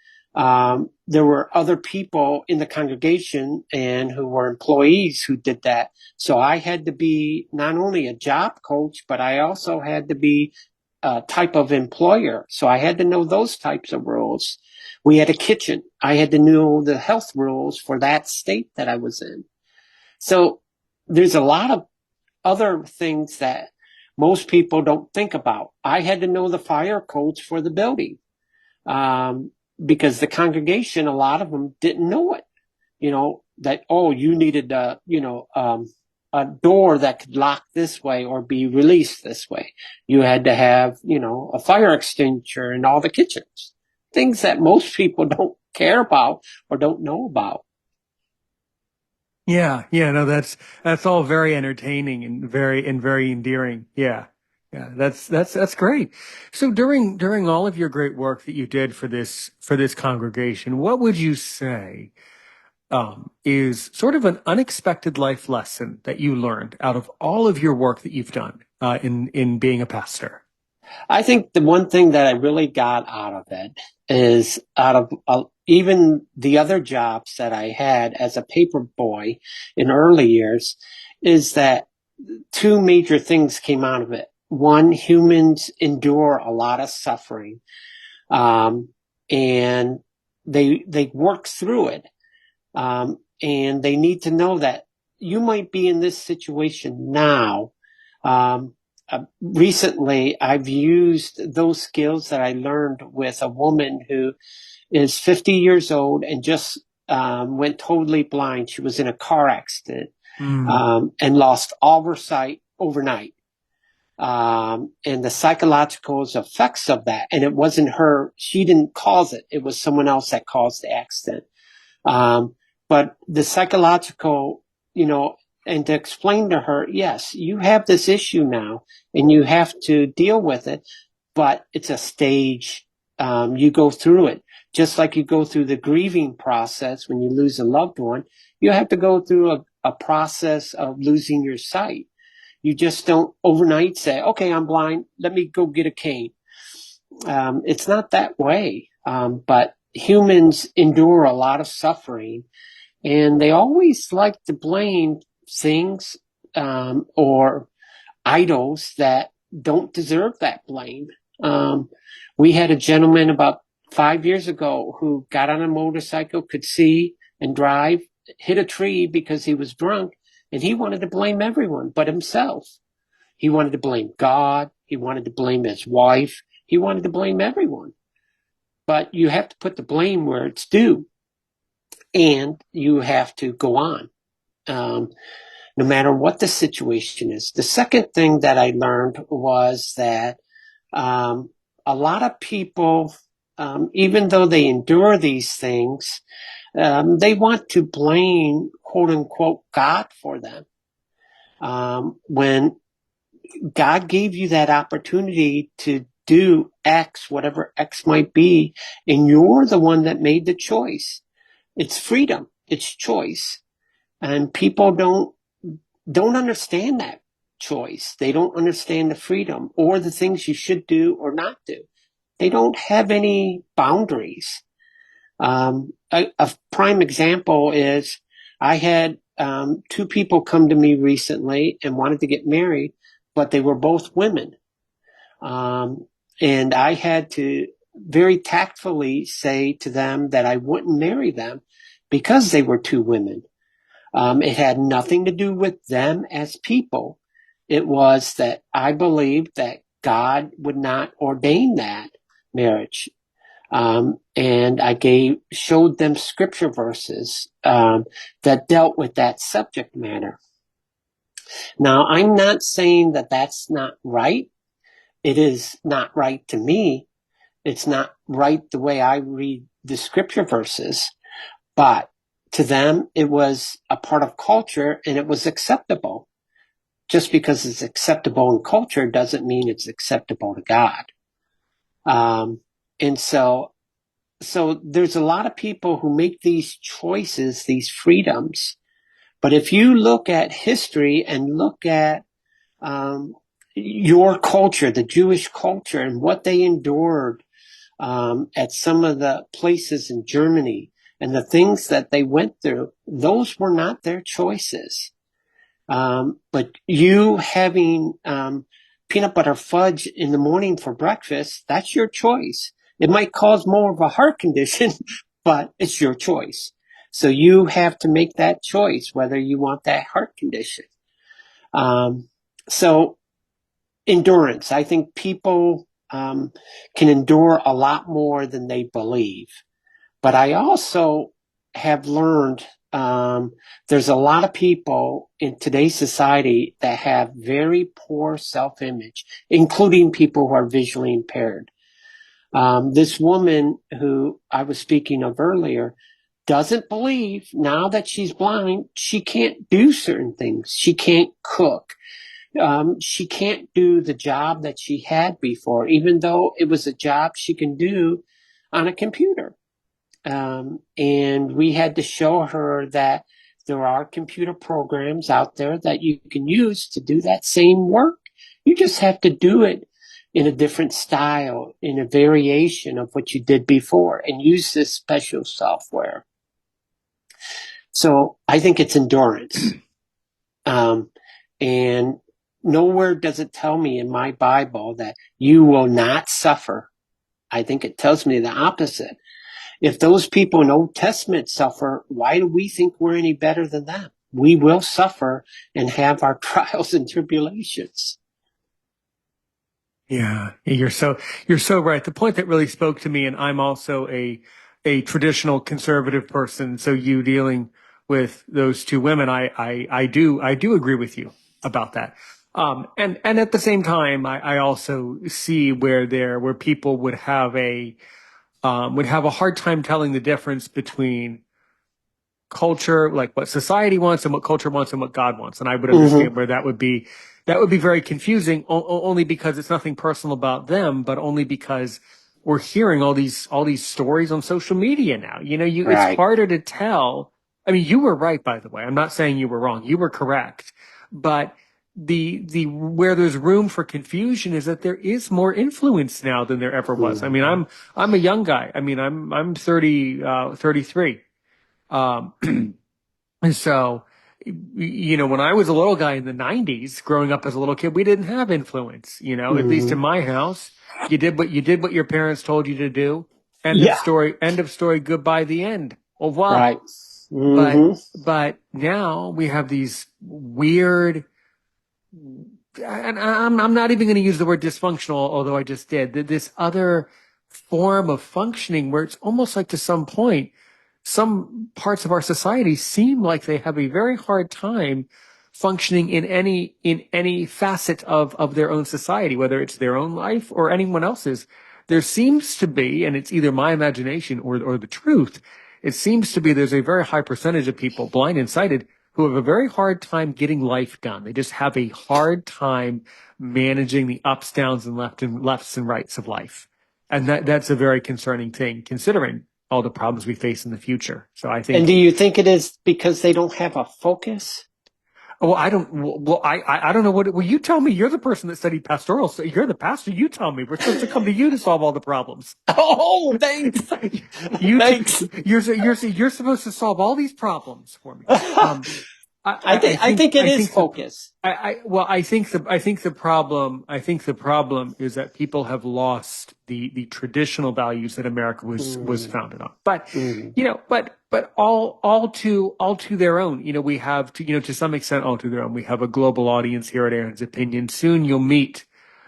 there were other people in the congregation and who were employees who did that. So I had to be not only a job coach, but I also had to be a type of employer. So I had to know those types of rules. We had a kitchen. I had to know the health rules for that state that I was in. So there's a lot of other things that most people don't think about. I had to know the fire codes for the building because the congregation, a lot of them didn't know it. That, oh, you needed a door that could lock this way or be released this way. You had to have, a fire extinguisher in all the kitchens. Things that most people don't care about or don't know about. Yeah, yeah, no, that's all very entertaining and very endearing. Yeah. Yeah, that's great. So during all of your great work that you did for this congregation, what would you say is sort of an unexpected life lesson that you learned out of all of your work that you've done in being a pastor? I think the one thing that I really got out of it is out of even the other jobs that I had as a paper boy in early years, is that two major things came out of it. One, humans endure a lot of suffering, um, and they work through it, and they need to know that you might be in this situation now. Recently, I've used those skills that I learned with a woman who is 50 years old and just went totally blind. She was in a car accident Mm. and lost all her sight overnight. And the psychological effects of that, and it wasn't her, she didn't cause it. It was someone else that caused the accident. Um, but the psychological, and to explain to her, yes, you have this issue now and you have to deal with it, but it's a stage. You go through it just like you go through the grieving process when you lose a loved one. You have to go through a process of losing your sight. You just don't overnight say, okay, I'm blind. Let me go get a cane. It's not that way. But humans endure a lot of suffering, and they always like to blame things or idols that don't deserve that blame. Um, we had a gentleman about 5 years ago who got on a motorcycle, could see and drive, hit a tree because he was drunk, and he wanted to blame everyone but himself. He wanted to blame God. He wanted to blame his wife. He wanted to blame everyone. But you have to put the blame where it's due, and you have to go on, no matter what the situation is. The second thing that I learned was that a lot of people, even though they endure these things, they want to blame, quote unquote, God for them. When God gave you that opportunity to do X, whatever X might be, and you're the one that made the choice. It's freedom. It's choice. And people don't understand that choice. They don't understand the freedom or the things you should do or not do. They don't have any boundaries. A prime example is I had two people come to me recently and wanted to get married, but they were both women. Um, And I had to very tactfully say to them that I wouldn't marry them because they were two women. It had nothing to do with them as people. It was that I believed that God would not ordain that marriage. And I showed them scripture verses that dealt with that subject matter. Now, I'm not saying that that's not right. It is not right to me. It's not right the way I read the scripture verses, but to them, it was a part of culture and it was acceptable. Just because it's acceptable in culture doesn't mean it's acceptable to God. And so there's a lot of people who make these choices, these freedoms. But if you look at history and look at your culture, the Jewish culture, and what they endured at some of the places in Germany and the things that they went through, those were not their choices. But you having peanut butter fudge in the morning for breakfast, that's your choice. It might cause more of a heart condition, but it's your choice. So you have to make that choice whether you want that heart condition. So endurance. I think people can endure a lot more than they believe. But I also have learned there's a lot of people in today's society that have very poor self-image, including people who are visually impaired. This woman who I was speaking of earlier doesn't believe now that she's blind, she can't do certain things. She can't cook. She can't do the job that she had before, even though it was a job she can do on a computer. And we had to show her that there are computer programs out there that you can use to do that same work. You just have to do it in a different style, in a variation of what you did before, and use this special software. So I think it's endurance. And nowhere does it tell me in my Bible that you will not suffer. I think it tells me the opposite. If those people in Old Testament suffer, why do we think we're any better than them? We will suffer and have our trials and tribulations. Yeah, you're so right. The point that really spoke to me, and I'm also a traditional conservative person, so you dealing with those two women, I do agree with you about that. And at the same time, I also see where people would have a hard time telling the difference between culture, like what society wants and what culture wants and what God wants. And I would understand where that would be very confusing, only because it's nothing personal about them, but only because we're hearing all these stories on social media now. It's Right. harder to tell. I mean, you were right, by the way. I'm not saying you were wrong. You were correct. But where there's room for confusion is that there is more influence now than there ever was. I mean, I'm a young guy. I mean, I'm 33. Um, and so, when I was a little guy in the 90s, growing up as a little kid, we didn't have influence. At least in my house, you did what your parents told you to do. End of Yeah. story. End of story. Goodbye. The end. Au revoir. Right. But Mm-hmm. but now we have these weird, and I'm not even going to use the word dysfunctional, although I just did. This other form of functioning where it's almost like to some point, some parts of our society seem like they have a very hard time functioning in any facet of their own society, whether it's their own life or anyone else's. There seems to be, and it's either my imagination or the truth, it seems to be there's a very high percentage of people, blind and sighted, who have a very hard time getting life done. They just have a hard time managing the ups, downs, and lefts and rights of life. And that's a very concerning thing, considering all the problems we face in the future. So I And think, do you think it is because they don't have a focus? well, I don't know well, you tell me. You're the person that studied pastoral. So you're the pastor. You tell me. We're supposed to come to you to solve all the problems. Oh, thanks. You, Thanks. you're supposed to solve all these problems for me. I think it I is think the focus. well, I think the problem is that people have lost the traditional values that America was Mm, founded on. But mm, all to their own. You know, we have to, you know, to some extent all to their own. We have a global audience here at Aaron's Opinion. Soon you'll meet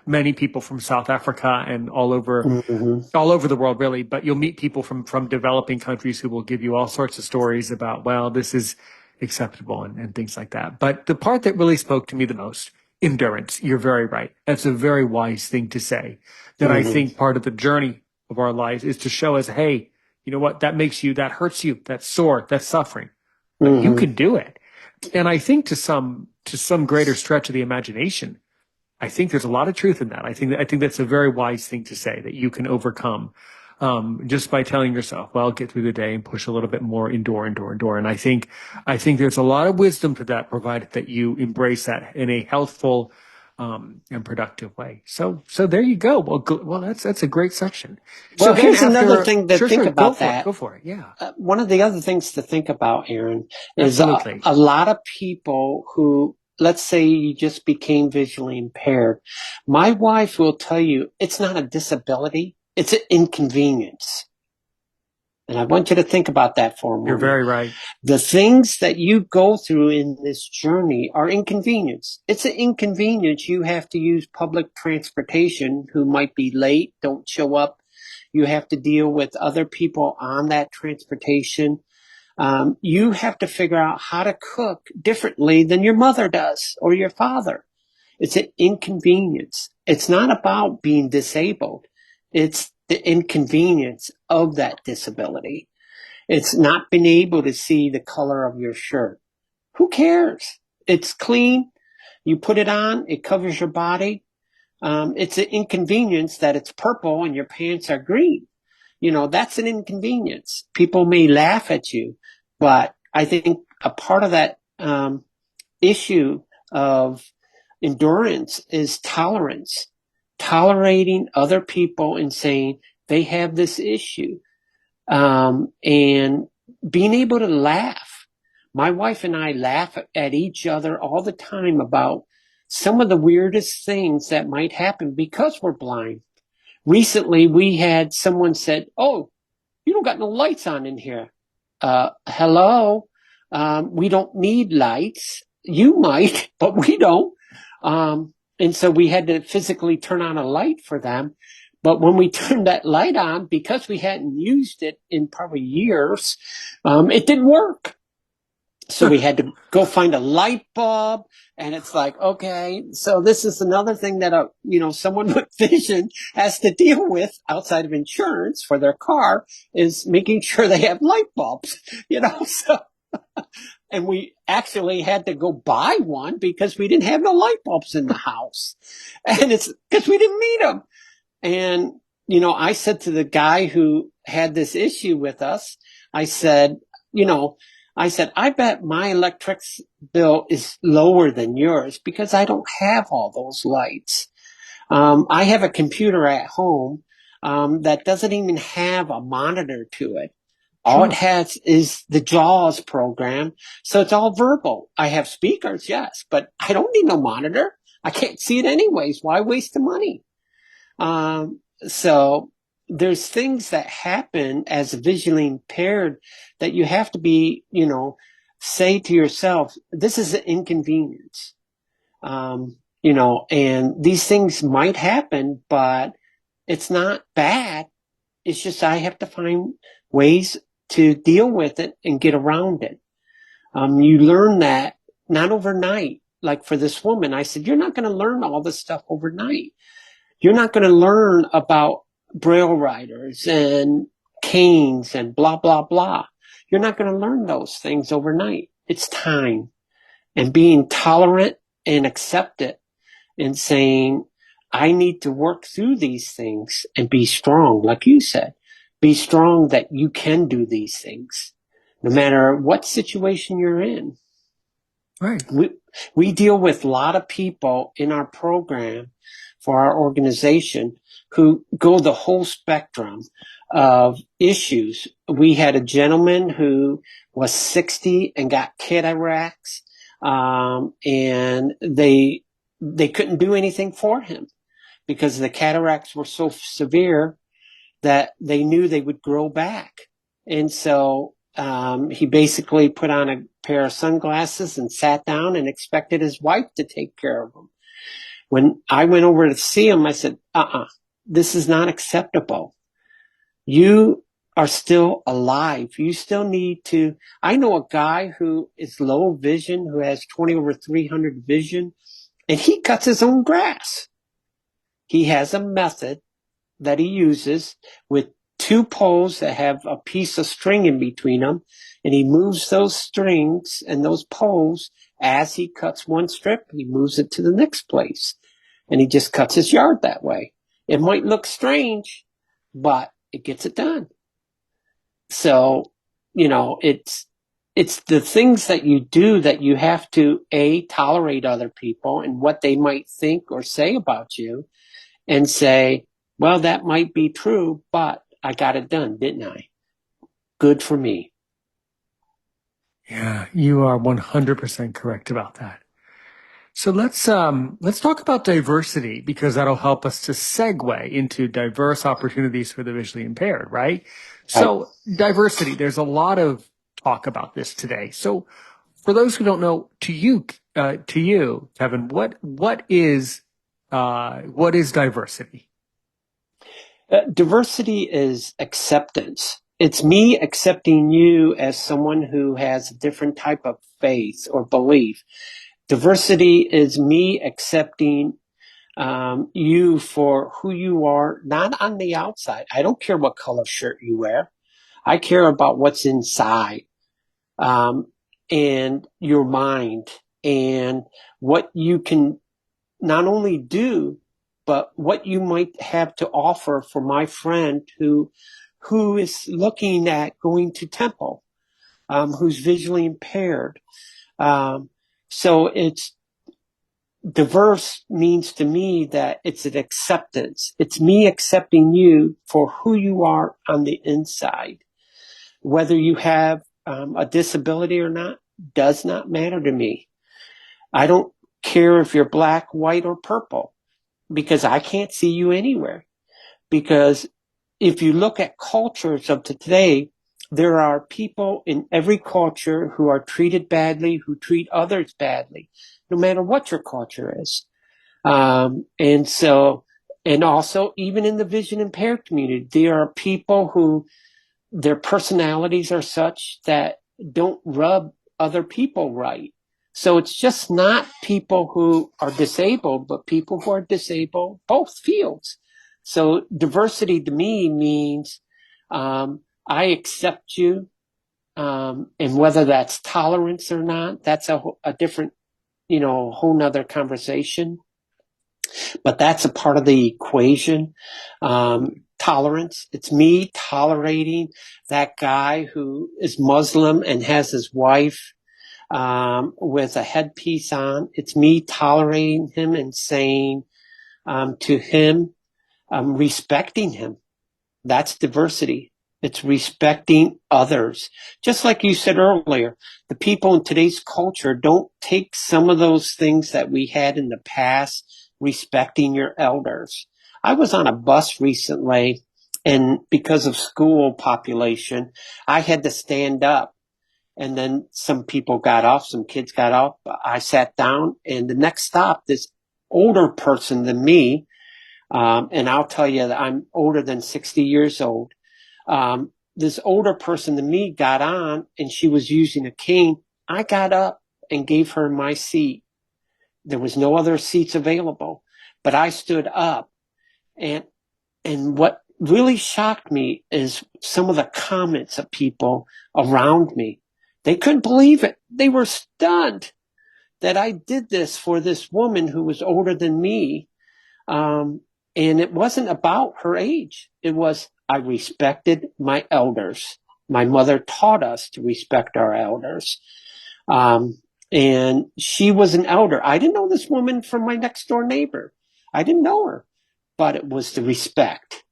many people from South Africa and mm-hmm, all over the world, really, but you'll meet people from developing countries who will give you all sorts of stories about, well, this is acceptable and things like that. But the part that really spoke to me the most, endurance. You're very right. That's a very wise thing to say. That I mm-hmm, think part of the journey of our lives is to show us, hey, you know what? That makes you, that hurts you, that's sore, that's suffering, but you mm-hmm. can do it. And I think to some greater stretch of the imagination, I think there's a lot of truth in that. I think that's a very wise thing to say that you can overcome just by telling yourself, well, get through the day and push a little bit more, endure. And I think there's a lot of wisdom to that, provided that you embrace that in a healthful and productive way. So there you go. Well, that's a great section. So Well, then here's another after, thing to think about that. go for it. Yeah, One of the other things to think about, Aaron, is absolutely. a lot of people who, let's say you just became visually impaired. My wife will tell you it's not a disability, it's an inconvenience. And I want you to think about that for a You're moment. very right. The things that you go through in this journey are inconvenience. It's an inconvenience. You have to use public transportation who might be late, don't show up. You have to deal with other people on that transportation. You have to figure out how to cook differently than your mother does or your father. It's an inconvenience. It's not about being disabled. It's the inconvenience of that disability. It's not being able to see the color of your shirt. Who cares? It's clean. You put it on, it covers your body. It's an inconvenience that it's purple and your pants are green. You know, that's an inconvenience. People may laugh at you, but I think a part of that issue of endurance is tolerance, tolerating other people and saying they have this issue, and being able to laugh. My wife and I laugh at each other all the time about some of the weirdest things that might happen because we're blind. Recently, we had someone said, "Oh, you don't got no lights on in here." Hello. We don't need lights. You might, but we don't. And so we had to physically turn on a light for them. But when we turned that light on, because we hadn't used it in probably years, it didn't work. So we had to go find a light bulb, and it's like, okay, so this is another thing that someone with vision has to deal with outside of insurance for their car, is making sure they have light bulbs, so, and we actually had to go buy one because we didn't have no light bulbs in the house, and it's because we didn't need them. And I said to the guy who had this issue with us, I said, you know, I bet my electric bill is lower than yours because I don't have all those lights. I have a computer at home that doesn't even have a monitor to it. All it Sure. has is the JAWS program. So it's all verbal. I have speakers, yes, but I don't need no monitor. I can't see it anyways. Why waste the money? So there's things that happen as visually impaired that you have to be, say to yourself, this is an inconvenience. And these things might happen, but it's not bad. It's just I have to find ways to deal with it and get around it. You learn that not overnight. Like for this woman, I said, you're not going to learn all this stuff overnight. You're not going to learn about braille writers and canes and blah, blah, blah. You're not going to learn those things overnight. It's time, and being tolerant and accept it, and saying, I need to work through these things and be strong. Like you said, be strong that you can do these things no matter what situation you're in. Right. We deal with a lot of people in our program for our organization who go the whole spectrum of issues. We had a gentleman who was 60 and got cataracts. and they couldn't do anything for him because the cataracts were so severe that they knew they would grow back. And so he basically put on a pair of sunglasses and sat down and expected his wife to take care of him. When I went over to see him, I said, this is not acceptable. You are still alive. You still need to. I know a guy who is low vision, who has 20/300 vision, and he cuts his own grass. He has a method that he uses with two poles that have a piece of string in between them, and he moves those strings and those poles as he cuts one strip. He moves it to the next place, and he just cuts his yard that way. It might look strange, but it gets it done. So, it's the things that you do that you have to tolerate other people and what they might think or say about you, and say, well, that might be true, but I got it done, didn't I? Good for me. Yeah, you are 100% correct about that. So let's talk about diversity because that'll help us to segue into diverse opportunities for the visually impaired, right? Right. So diversity, there's a lot of talk about this today. So for those who don't know, to you, Kevin, what is diversity? Diversity is acceptance. It's me accepting you as someone who has a different type of faith or belief. Diversity is me accepting you for who you are, not on the outside. I don't care what color shirt you wear. I care about what's inside, and your mind, and what you can not only do, but what you might have to offer for my friend who is looking at going to temple, who's visually impaired. So it's diverse means to me that it's an acceptance. It's me accepting you for who you are on the inside. Whether you have a disability or not does not matter to me. I don't care if you're black, white, or purple, because I can't see you anywhere. Because if you look at cultures of today, there are people in every culture who are treated badly, who treat others badly, no matter what your culture is. And so, and also, even in the vision impaired community, there are people who their personalities are such that don't rub other people right. So it's just not people who are disabled, but people who are disabled both fields. So diversity to me means I accept you, and whether that's tolerance or not, that's a different, whole nother conversation. But that's a part of the equation. Tolerance. It's me tolerating that guy who is Muslim and has his wife with a headpiece on. It's me tolerating him and saying to him, respecting him. That's diversity. It's respecting others. Just like you said earlier, the people in today's culture don't take some of those things that we had in the past, respecting your elders. I was on a bus recently, and because of school population, I had to stand up. And then some people got off, some kids got off. I sat down, and the next stop, this older person than me, and I'll tell you that I'm older than 60 years old. This older person than me got on, and she was using a cane. I got up and gave her my seat. There was no other seats available, but I stood up. And what really shocked me is some of the comments of people around me. They couldn't believe it. They were stunned that I did this for this woman who was older than me. And it wasn't about her age. It was, I respected my elders. My mother taught us to respect our elders. And she was an elder. I didn't know this woman from my next door neighbor. I didn't know her, but it was the respect.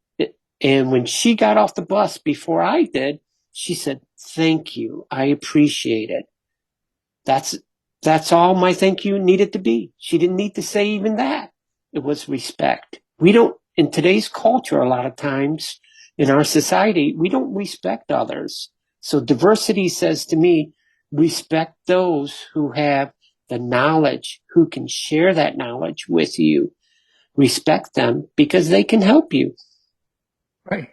And when she got off the bus before I did, she said, thank you. I appreciate it. That's all my thank you needed to be. She didn't need to say even that. It was respect. We don't, in today's culture, a lot of times in our society, we don't respect others. So diversity says to me, respect those who have the knowledge, who can share that knowledge with you. Respect them because they can help you. Right.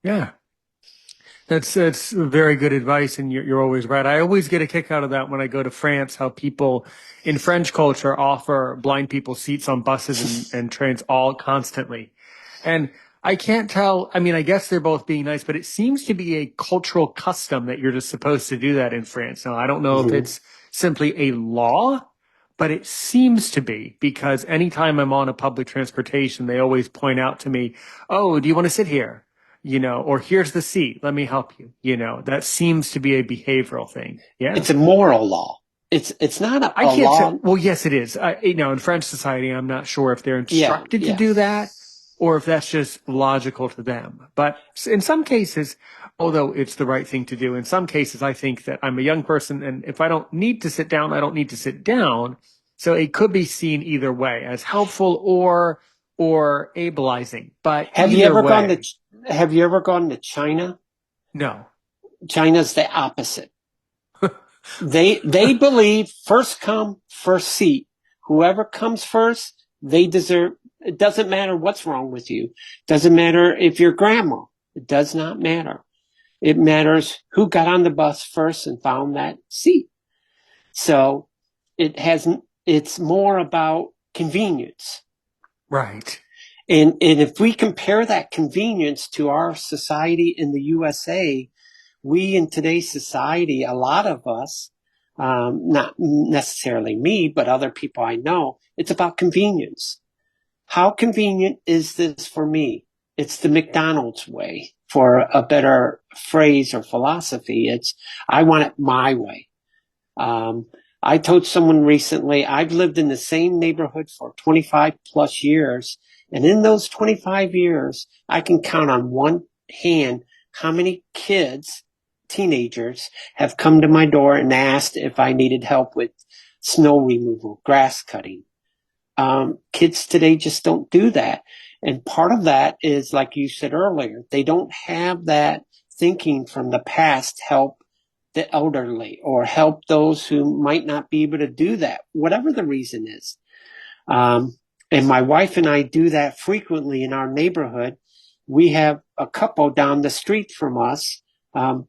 Yeah. That's very good advice, and you're always right. I always get a kick out of that when I go to France, how people in French culture offer blind people seats on buses and trains all constantly. And I can't tell, I mean, I guess they're both being nice, but it seems to be a cultural custom that you're just supposed to do that in France. Now, I don't know if Mm-hmm. it's simply a law, but it seems to be because anytime I'm on a public transportation, they always point out to me, "Oh, do you want to sit here?" Or here's the seat. Let me help you. That seems to be a behavioral thing. Yeah. It's a moral law. It's not I a can't say, law. well, yes, it is. In French society, I'm not sure if they're Yeah, instructed to yeah. do that or if that's just logical to them. But in some cases, although it's the right thing to do, in some cases, I think that I'm a young person and if I don't need to sit down, I don't need to sit down. So it could be seen either way as helpful or ableizing. But Have you either ever gone to way, Have you ever gone to China? no. China's the opposite. They believe first come, first seat. Whoever comes first, they deserve. It doesn't matter what's wrong with you. Doesn't matter if you're grandma. It does not matter. It matters who got on the bus first and found that seat. So it has. It's more about convenience. Right. And if we compare that convenience to our society in the USA, we in today's society, a lot of us, not necessarily me, but other people I know, it's about convenience. How convenient is this for me? It's the McDonald's way, for a better phrase or philosophy. It's, I want it my way. Um, I told someone recently, I've lived in the same neighborhood for 25 plus years. And in those 25 years, I can count on one hand how many kids, teenagers, have come to my door and asked if I needed help with snow removal, grass cutting. Kids today just don't do that. And part of that is, like you said earlier, they don't have that thinking from the past to help the elderly or help those who might not be able to do that, whatever the reason is. And my wife and I do that frequently in our neighborhood. We have a couple down the street from us, um,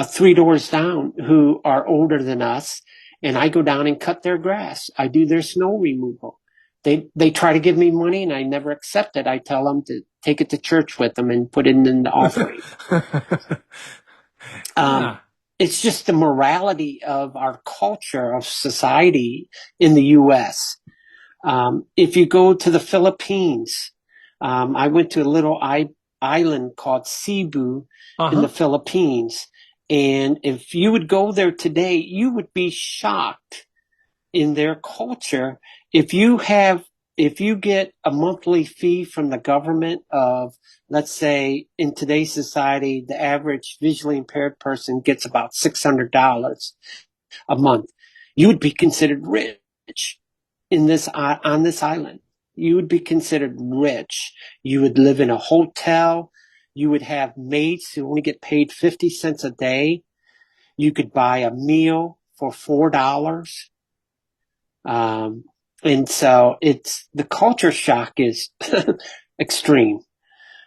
three doors down, who are older than us, and I go down and cut their grass. I do their snow removal. They try to give me money, and I never accept it. I tell them to take it to church with them and put it in the offering. Um, Yeah. it's just the morality of our culture of society in the U.S. If you go to the Philippines, I went to a little island called Cebu in the Uh-huh. Philippines. And if you would go there today, you would be shocked in their culture. If you have, if you get a monthly fee from the government of, let's say in today's society, the average visually impaired person gets about $600 a month, you would be considered rich in this on this island. You would be considered rich. You would live in a hotel. You would have mates who only get paid 50 cents a day. You could buy a meal for $4. Um, and so it's the culture shock is extreme.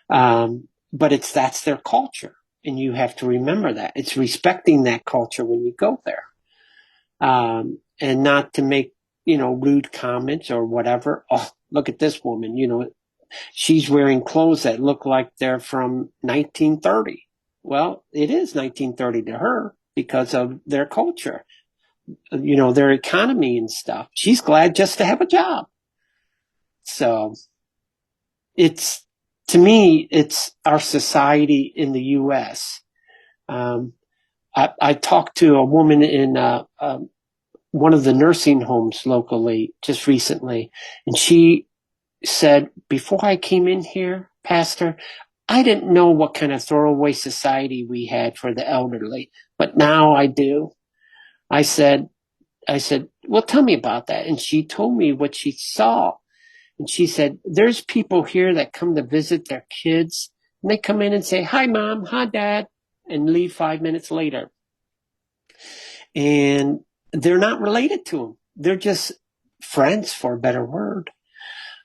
But that's their culture. And you have to remember that. It's respecting that culture when you go there. And not to make, rude comments or whatever. Oh, look at this woman, she's wearing clothes that look like they're from 1930. Well, it is 1930 to her because of their culture, their economy and stuff. She's glad just to have a job. So it's, to me, it's our society in the U.S. I talked to a woman in one of the nursing homes locally just recently, and she said, before I came in here, Pastor, I didn't know what kind of throwaway society we had for the elderly, but now I do. I said, I said, well, tell me about that. And she told me what she saw. And she said, there's people here that come to visit their kids, and they come in and say, hi, mom, hi, dad, and leave 5 minutes later. And they're not related to them. They're just friends, for a better word.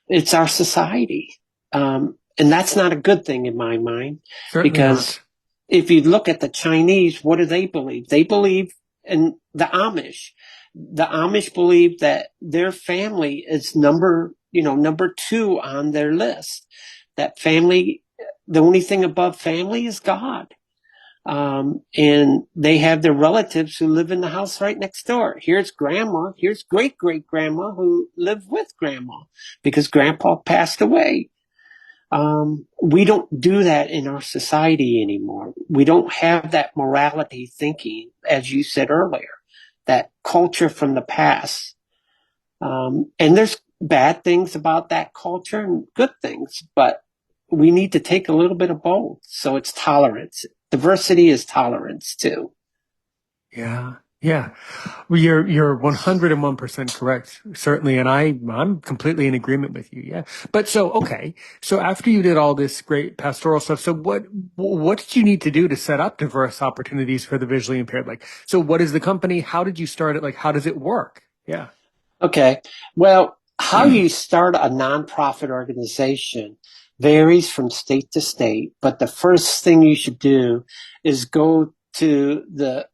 It's our society. And that's not a good thing in my mind, Certainly because not. if you look at the Chinese, what do they believe? They believe in the Amish. The Amish believe that their family is number two on their list. That family, the only thing above family is God. And they have their relatives who live in the house right next door. Here's grandma. Here's great great grandma who lived with grandma because grandpa passed away. We don't do that in our society anymore. We don't have that morality thinking, as you said earlier, that culture from the past. And there's bad things about that culture and good things, but we need to take a little bit of both. So it's tolerance. Diversity is tolerance too. Yeah. Yeah. Well, you're 101% correct, certainly, and I'm completely in agreement with you. Yeah. But so okay, so after you did all this great pastoral stuff, so what did you need to do to set up diverse opportunities for the visually impaired? Like, so what is the company? How did you start it? Like, how does it work? Yeah. Okay. Well, how you start a nonprofit organization varies from state to state, but the first thing you should do is go to the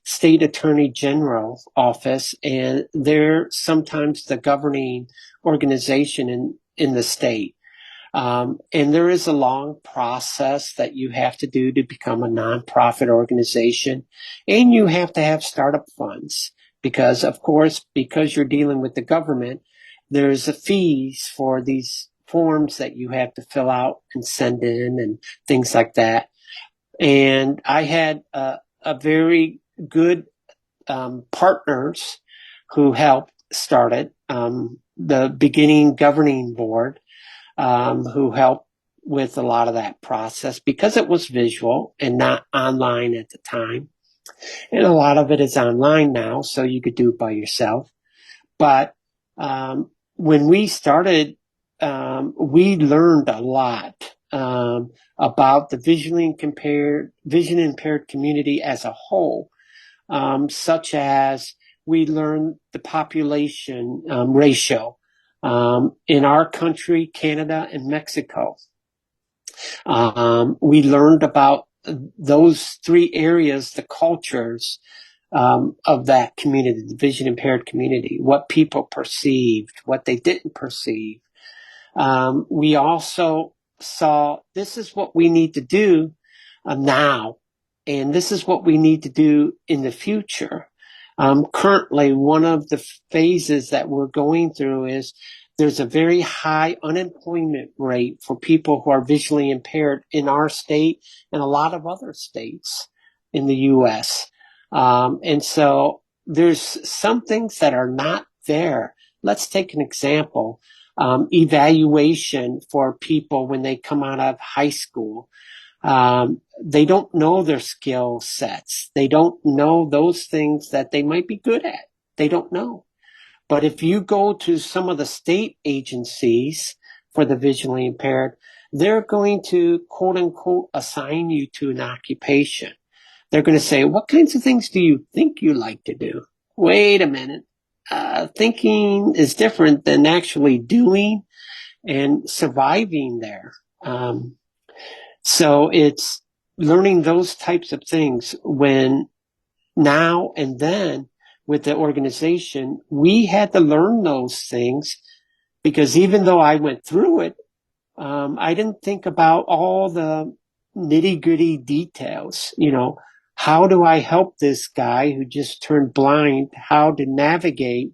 state attorney general office, and they're sometimes the governing organization in the state. And there is a long process that you have to do to become a nonprofit organization. And you have to have startup funds because, of course, because you're dealing with the government, there's a fees for these forms that you have to fill out and send in and things like that. And I had a very good partners who helped start it. The beginning governing board who helped with a lot of that process because it was visual and not online at the time. And a lot of it is online now, so you could do it by yourself. But when we started, we learned a lot about the vision impaired community as a whole, such as we learned the population ratio in our country, Canada, and Mexico. We learned about those three areas, the cultures of that community, the vision impaired community, what people perceived, what they didn't perceive. We also saw this is what we need to do now, and this is what we need to do in the future. Currently, one of the phases that we're going through is there's a very high unemployment rate for people who are visually impaired in our state and a lot of other states in the U.S. And so there's some things that are not there. Let's take an example. Evaluation for people when they come out of high school. They don't know their skill sets. They don't know those things that they might be good at. They don't know. But if you go to some of the state agencies for the visually impaired, they're going to quote unquote assign you to an occupation. They're going to say, what kinds of things do you think you like to do? Wait a minute. Thinking is different than actually doing and surviving there. So it's learning those types of things when now and then with the organization, we had to learn those things because even though I went through it, I didn't think about all the nitty gritty details. How do I help this guy who just turned blind? How to navigate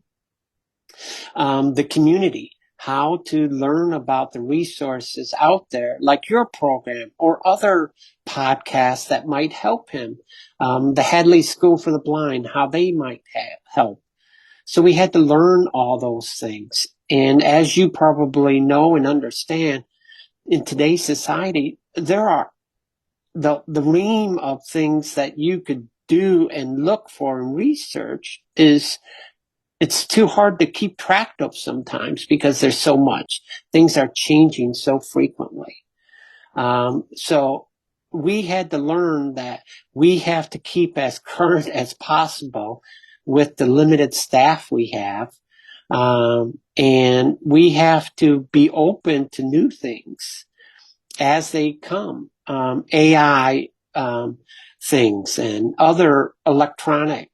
the community? How to learn about the resources out there, like your program or other podcasts that might help him. The Hadley School for the Blind, how they might help. So we had to learn all those things. And as you probably know and understand, in today's society, there are the ream of things that you could do and look for and research is it's too hard to keep track of sometimes because there's so much. Things are changing so frequently. So we had to learn that we have to keep as current as possible with the limited staff we have. And we have to be open to new things as they come. AI things and other electronic.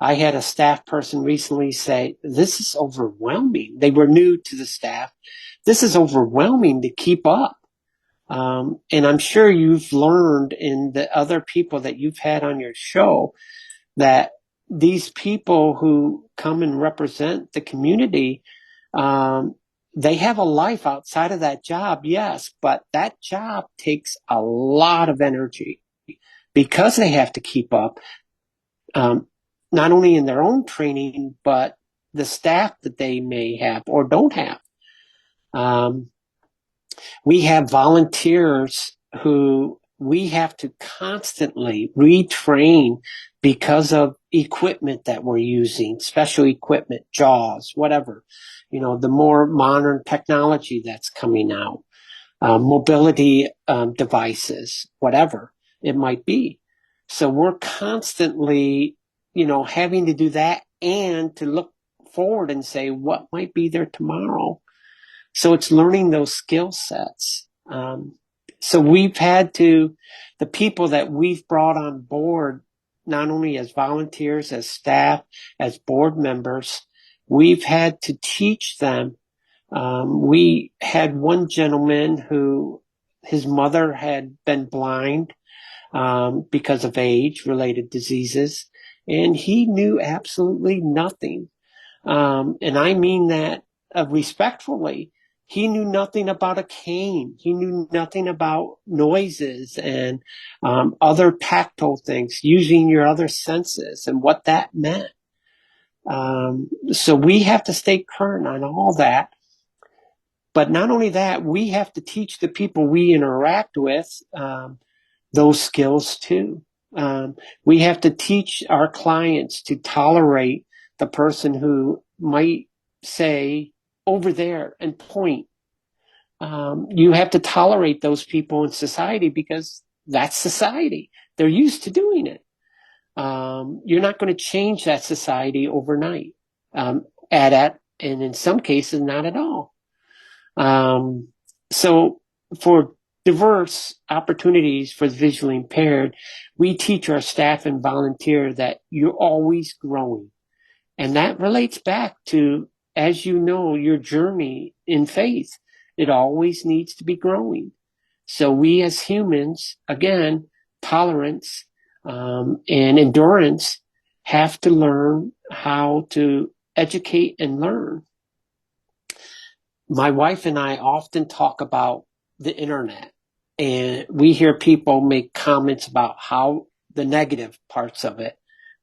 I had a staff person recently say, this is overwhelming. They were new to the staff. This is overwhelming to keep up. And I'm sure you've learned in the other people that you've had on your show that these people who come and represent the community, they have a life outside of that job, yes, but that job takes a lot of energy because they have to keep up, not only in their own training, but the staff that they may have or don't have. We have volunteers who we have to constantly retrain because of equipment that we're using, special equipment, JAWS, whatever, the more modern technology that's coming out, mobility devices, whatever it might be. So we're constantly, having to do that and to look forward and say, what might be there tomorrow? So it's learning those skill sets. So we've had to, the people that we've brought on board, not only as volunteers, as staff, as board members, we've had to teach them. We had one gentleman who his mother had been blind because of age-related diseases, and he knew absolutely nothing. And I mean that respectfully. He knew nothing about a cane. He knew nothing about noises and other tactile things, using your other senses and what that meant. So we have to stay current on all that. But not only that, we have to teach the people we interact with those skills too. We have to teach our clients to tolerate the person who might say over there and point. You have to tolerate those people in society because that's society. They're used to doing it. You're not going to change that society overnight. And in some cases, not at all. So for diverse opportunities for the visually impaired, we teach our staff and volunteer that you're always growing. And that relates back to, as you know, your journey in faith. It always needs to be growing. So we as humans, again, tolerance and endurance have to learn how to educate and learn. My wife and I often talk about the internet, and we hear people make comments about how the negative parts of it.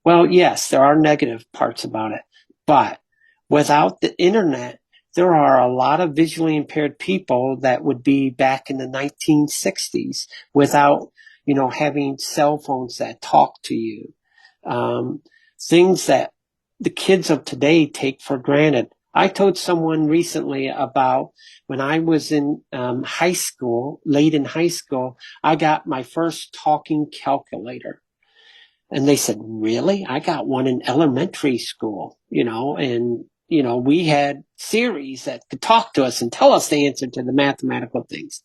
Well, yes, there are negative parts about it, but without the internet, there are a lot of visually impaired people that would be back in the 1960s without, having cell phones that talk to you. Things that the kids of today take for granted. I told someone recently about when I was in high school, late in high school, I got my first talking calculator. And they said, really? I got one in elementary school, and, we had Siris that could talk to us and tell us the answer to the mathematical things.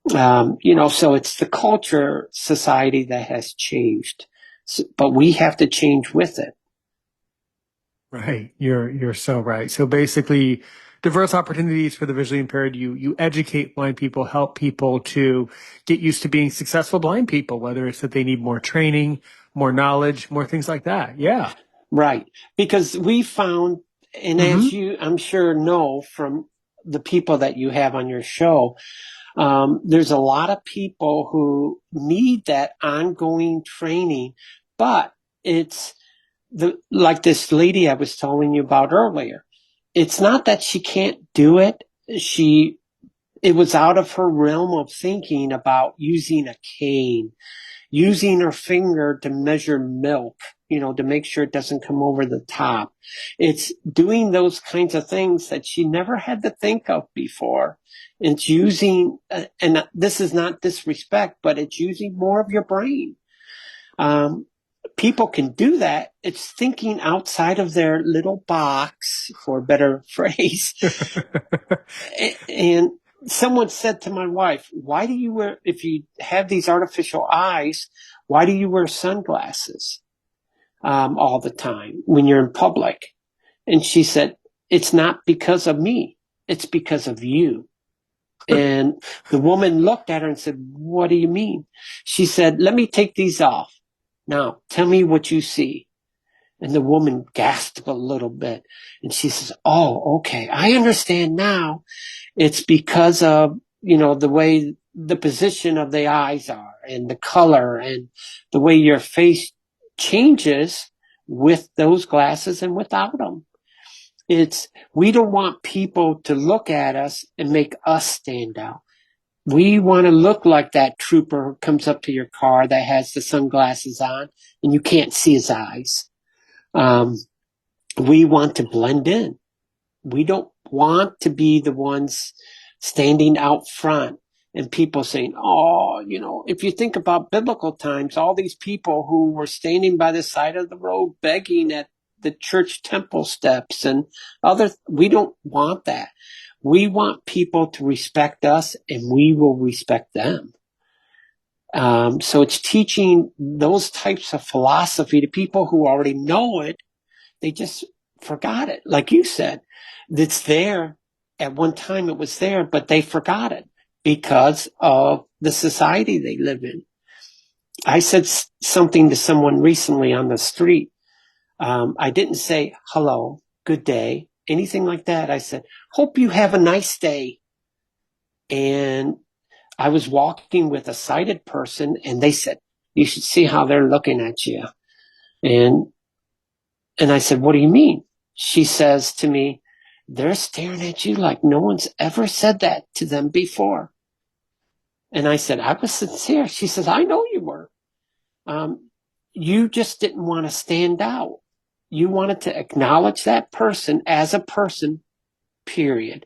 So it's the culture society that has changed, but we have to change with it. Right. You're so right. So basically, diverse opportunities for the visually impaired. You educate blind people, help people to get used to being successful blind people, whether it's that they need more training, more knowledge, more things like that. Yeah. Right. Because we found, and as you, I'm sure, know from the people that you have on your show, there's a lot of people who need that ongoing training, but it's like this lady I was telling you about earlier. It's not that she can't do it. it was out of her realm of thinking about using a cane, using her finger to measure milk, to make sure it doesn't come over the top. It's doing those kinds of things that she never had to think of before. It's using, and this is not disrespect, but it's using more of your brain. People can do that. It's thinking outside of their little box, for a better phrase. And someone said to my wife, why do you wear, if you have these artificial eyes, why do you wear sunglasses all the time when you're in public? And she said, it's not because of me. It's because of you. And the woman looked at her and said, what do you mean? She said, let me take these off. Now, tell me what you see. And the woman gasped a little bit. And she says, oh, okay, I understand now. It's because of, the way the position of the eyes are and the color and the way your face changes with those glasses and without them. We don't want people to look at us and make us stand out. We want to look like that trooper who comes up to your car that has the sunglasses on and you can't see his eyes. We want to blend in. We don't want to be the ones standing out front and people saying, oh, if you think about biblical times, all these people who were standing by the side of the road begging at the church temple steps and we don't want that. We want people to respect us and we will respect them. So it's teaching those types of philosophy to people who already know it. They just forgot it. Like you said, it's there. At one time it was there, but they forgot it because of the society they live in. I said something to someone recently on the street. I didn't say hello, good day, anything like that. I said, hope you have a nice day. And I was walking with a sighted person and they said, you should see how they're looking at you. And I said, what do you mean? She says to me, they're staring at you like no one's ever said that to them before. And I said, I was sincere. She says, I know you were. You just didn't want to stand out. You wanted to acknowledge that person as a person, period.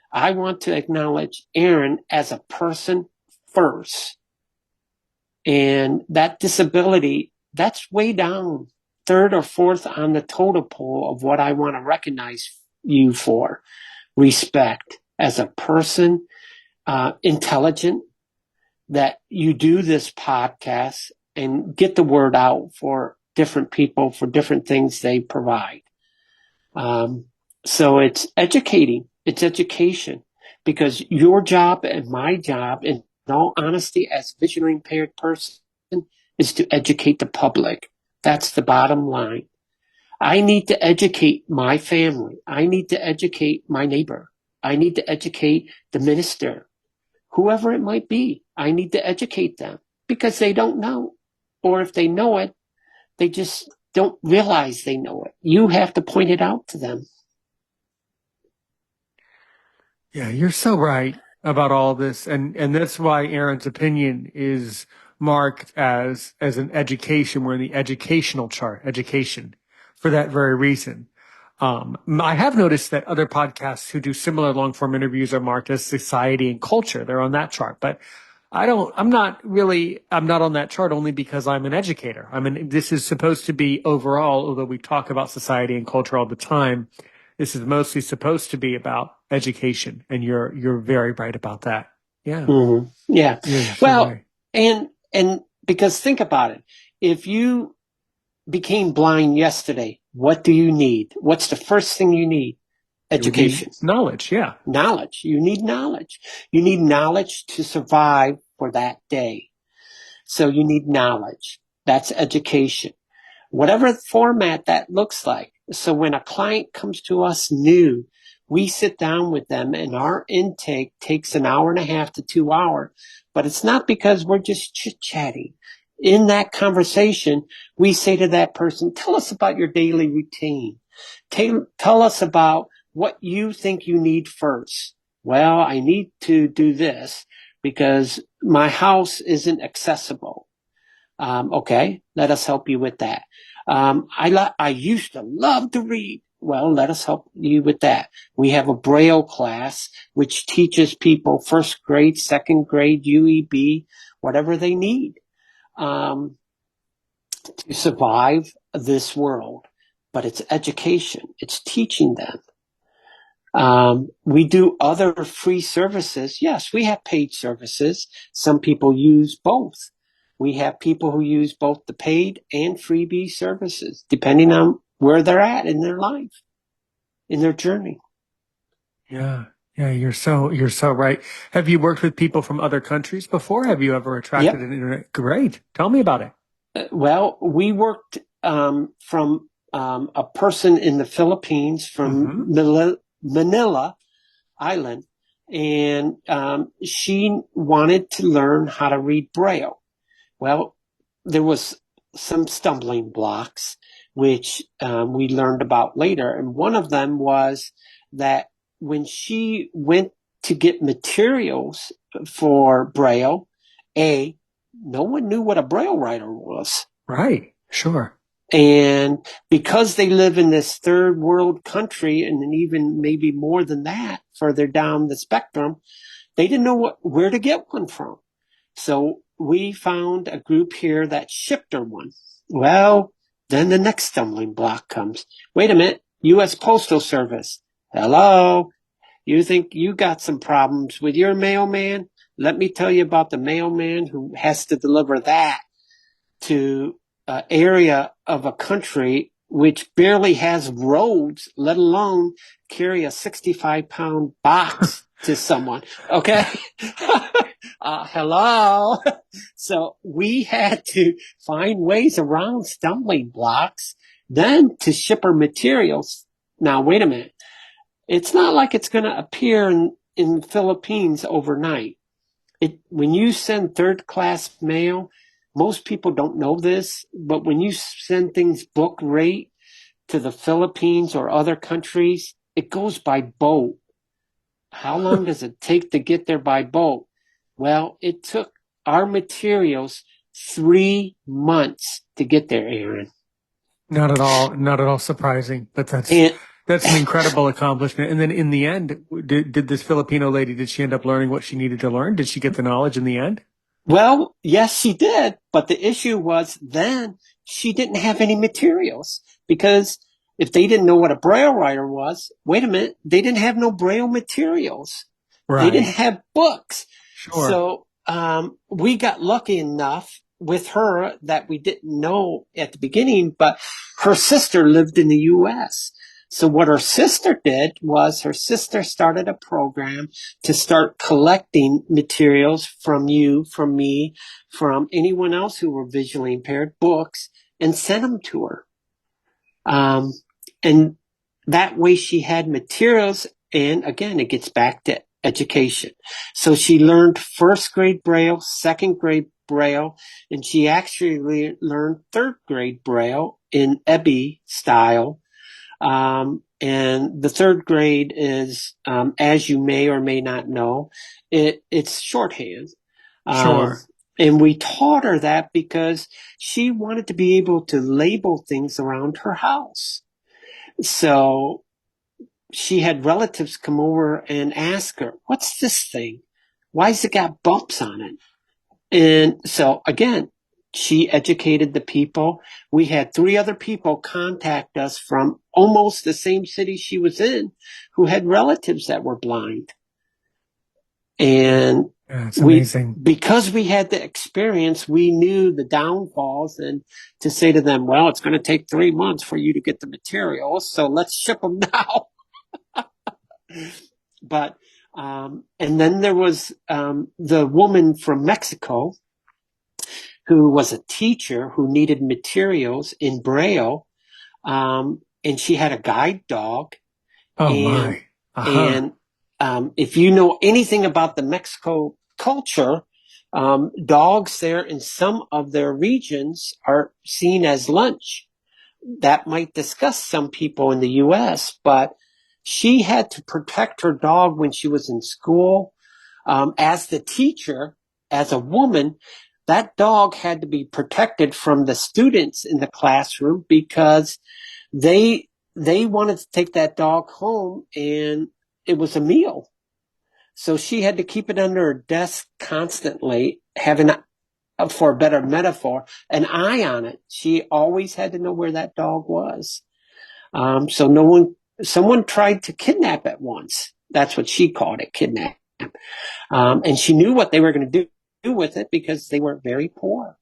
I want to acknowledge Aaron as a person first. And that disability, that's way down, third or fourth on the totem pole of what I want to recognize you for. Respect as a person, intelligent, that you do this podcast and get the word out for different people, for different things they provide. So it's educating, it's education, because your job and my job, in all honesty, as a visually impaired person, is to educate the public. That's the bottom line. I need to educate my family. I need to educate my neighbor. I need to educate the minister, whoever it might be. I need to educate them because they don't know. Or if they know it, they just don't realize they know it. You have to point it out to them. Yeah, you're so right about all this. And that's why Aaron's opinion is marked as an education. We're in the educational chart, education, for that very reason. I have noticed that other podcasts who do similar long form interviews are marked as society and culture. They're on that chart, but I'm not on that chart only because I'm an educator. This is supposed to be overall, although we talk about society and culture all the time. This is mostly supposed to be about education, and you're very right about that. Yeah. Mm-hmm. Yeah. Well, right. and because think about it. If you became blind yesterday, what do you need? What's the first thing you need? Education. Knowledge, yeah. Knowledge. You need knowledge. You need knowledge to survive for that day. So you need knowledge. That's education. Whatever format that looks like. So when a client comes to us new, we sit down with them and our intake takes an hour and a half to 2 hours. But it's not because we're just chit-chatting. In that conversation, we say to that person, tell us about your daily routine. Tell us about what you think you need first. Well, I need to do this because my house isn't accessible. Okay, let us help you with that. I used to love to read. Well, let us help you with that. We have a Braille class which teaches people first grade, second grade, UEB, whatever they need um, to survive this world. But it's education. It's teaching them. We do other free services. Yes, we have paid services. Some people use both. We have people who use both the paid and freebie services, depending on where they're at in their life, in their journey. Yeah. Yeah, you're so right. Have you worked with people from other countries before? Have you ever attracted Yep. an internet? Great. Tell me about it. Well, we worked from a person in the Philippines, from Hmm. Manila Island, and she wanted to learn how to read Braille. Well, there was some stumbling blocks, which we learned about later. And one of them was that when she went to get materials for Braille, no one knew what a Braille writer was. Right. Sure. And because they live in this third world country, and then even maybe more than that, further down the spectrum, they didn't know where to get one from. So we found a group here that shipped her one. Well, then the next stumbling block comes. Wait a minute, U.S. Postal Service. Hello? You think you got some problems with your mailman? Let me tell you about the mailman who has to deliver that to an area of a country which barely has roads, let alone carry a 65-pound box to someone. Okay. Hello. So we had to find ways around stumbling blocks, then to ship our materials. Now, wait a minute. It's not like it's going to appear in the Philippines overnight. When you send third class mail, most people don't know this, but when you send things book rate to the Philippines or other countries, it goes by boat. How long does it take to get there by boat? Well, it took our materials 3 months to get there, Aaron. Not at all surprising, but And that's an incredible accomplishment. And then in the end, did this Filipino lady, did she end up learning what she needed to learn? Did she get the knowledge in the end? well, yes, she did. But the issue was then she didn't have any materials because if they didn't know what a Braille writer was, wait a minute, they didn't have no Braille materials. They didn't Right. have books. Sure. So we got lucky enough with her that we didn't know at the beginning, but her sister lived in the U.S. So what her sister did was her sister started a program to start collecting materials from you, from me, from anyone else who were visually impaired, books, and sent them to her. Um, and that way she had materials. And again, it gets back to education. So she learned first grade Braille, second grade Braille, and she actually learned third grade Braille in Ebby style. And the third grade is, as you may or may not know, it's shorthand. Um, Sure. and we taught her that because she wanted to be able to label things around her house. So she had relatives come over and ask her, "What's this thing? Why's it got bumps on it?" And so again, she educated the people. We had 3 other people contact us from almost the same city she was in who had relatives that were blind. And Yeah, it's amazing. because we had the experience, we knew the downfalls and to say to them, well, it's going to take 3 months for you to get the materials. So let's ship them now. But, and then there was the woman from Mexico who was a teacher who needed materials in Braille. And she had a guide dog. Oh And, my. Uh-huh. and if you know anything about the Mexico culture, dogs there in some of their regions are seen as lunch. That might disgust some people in the U.S., but She had to protect her dog when she was in school. As the teacher, as a woman, that dog had to be protected from the students in the classroom because they wanted to take that dog home and it was a meal. So she had to keep it under her desk constantly, having, for a better metaphor, an eye on it. She always had to know where that dog was. So someone tried to kidnap it once. That's what she called it, kidnap. And she knew what they were going to do with it because they were very poor.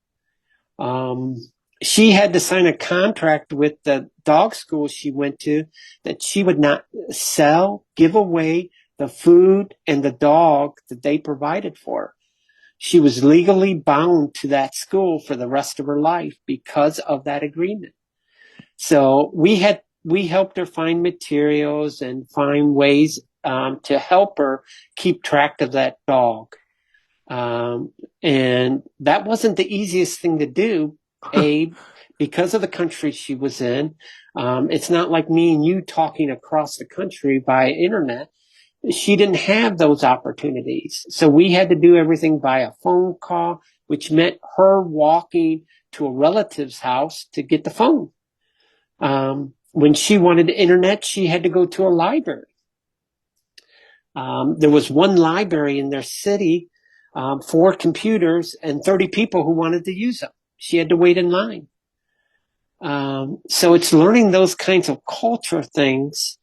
Um, she had to sign a contract with the dog school she went to that she would not sell, give away the food and the dog that they provided for her. She was legally bound to that school for the rest of her life because of that agreement. So we helped her find materials and find ways to help her keep track of that dog. And that wasn't the easiest thing to do, Abe, because of the country she was in. It's not like me and you talking across the country via internet. She didn't have those opportunities. So we had to do everything by a phone call, which meant her walking to a relative's house to get the phone. When she wanted internet, she had to go to a library. There was one library in their city, 4 computers and 30 people who wanted to use them. She had to wait in line. So it's learning those kinds of culture things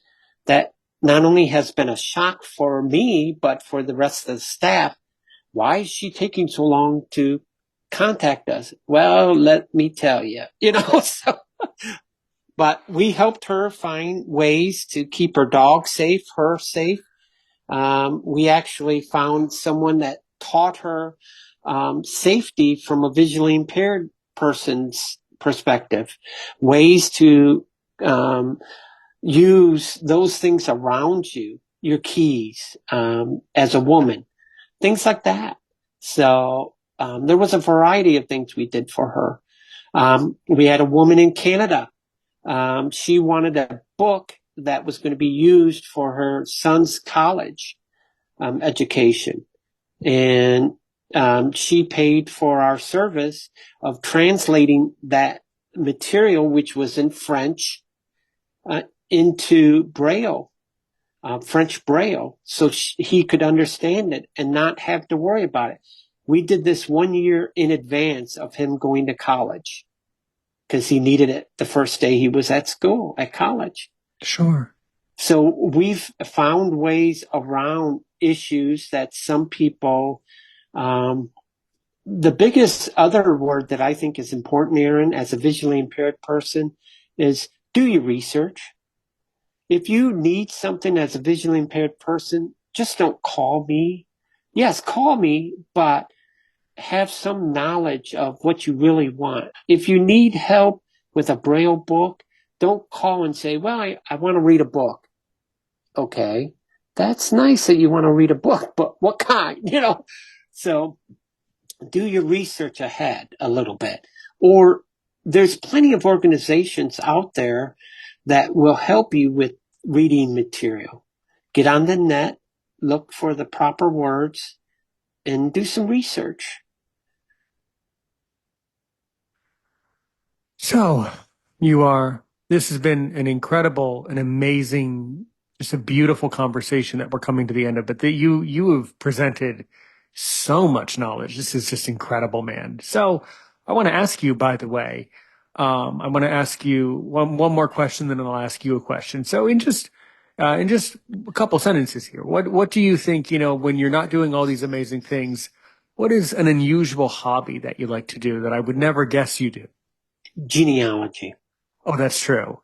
that not only has been a shock for me, but for the rest of the staff. Why is she taking so long to contact us? Well, let me tell you, so, but we helped her find ways to keep her dog safe, her safe. We actually found someone that taught her safety from a visually impaired person's perspective, ways to use those things around you, your keys, as a woman, things like that. So there was a variety of things we did for her. We had a woman in Canada. She wanted a book that was going to be used for her son's college education. And she paid for our service of translating that material, which was in French, into Braille, French Braille, so he could understand it and not have to worry about it. We did this 1 year in advance of him going to college because he needed it the first day he was at school, at college. Sure. So we've found ways around issues that some people, the biggest other word that I think is important, Aaron, as a visually impaired person, is do your research. If you need something as a visually impaired person, just don't call me. Yes, call me, but have some knowledge of what you really want. If you need help with a Braille book, don't call and say, well, I want to read a book. Okay, that's nice that you want to read a book, but what kind, So do your research ahead a little bit. Or there's plenty of organizations out there that will help you with reading material. Get on the net, look for the proper words, and do some research. So this has been an incredible, an amazing, just a beautiful conversation that we're coming to the end of, but that you have presented so much knowledge. This is just incredible, man. So I want to ask you, by the way, I want to ask you one more question, then I'll ask you a question. So in just a couple sentences here, what do you think, when you're not doing all these amazing things, what is an unusual hobby that you like to do that I would never guess you do? Genealogy. Oh, that's true.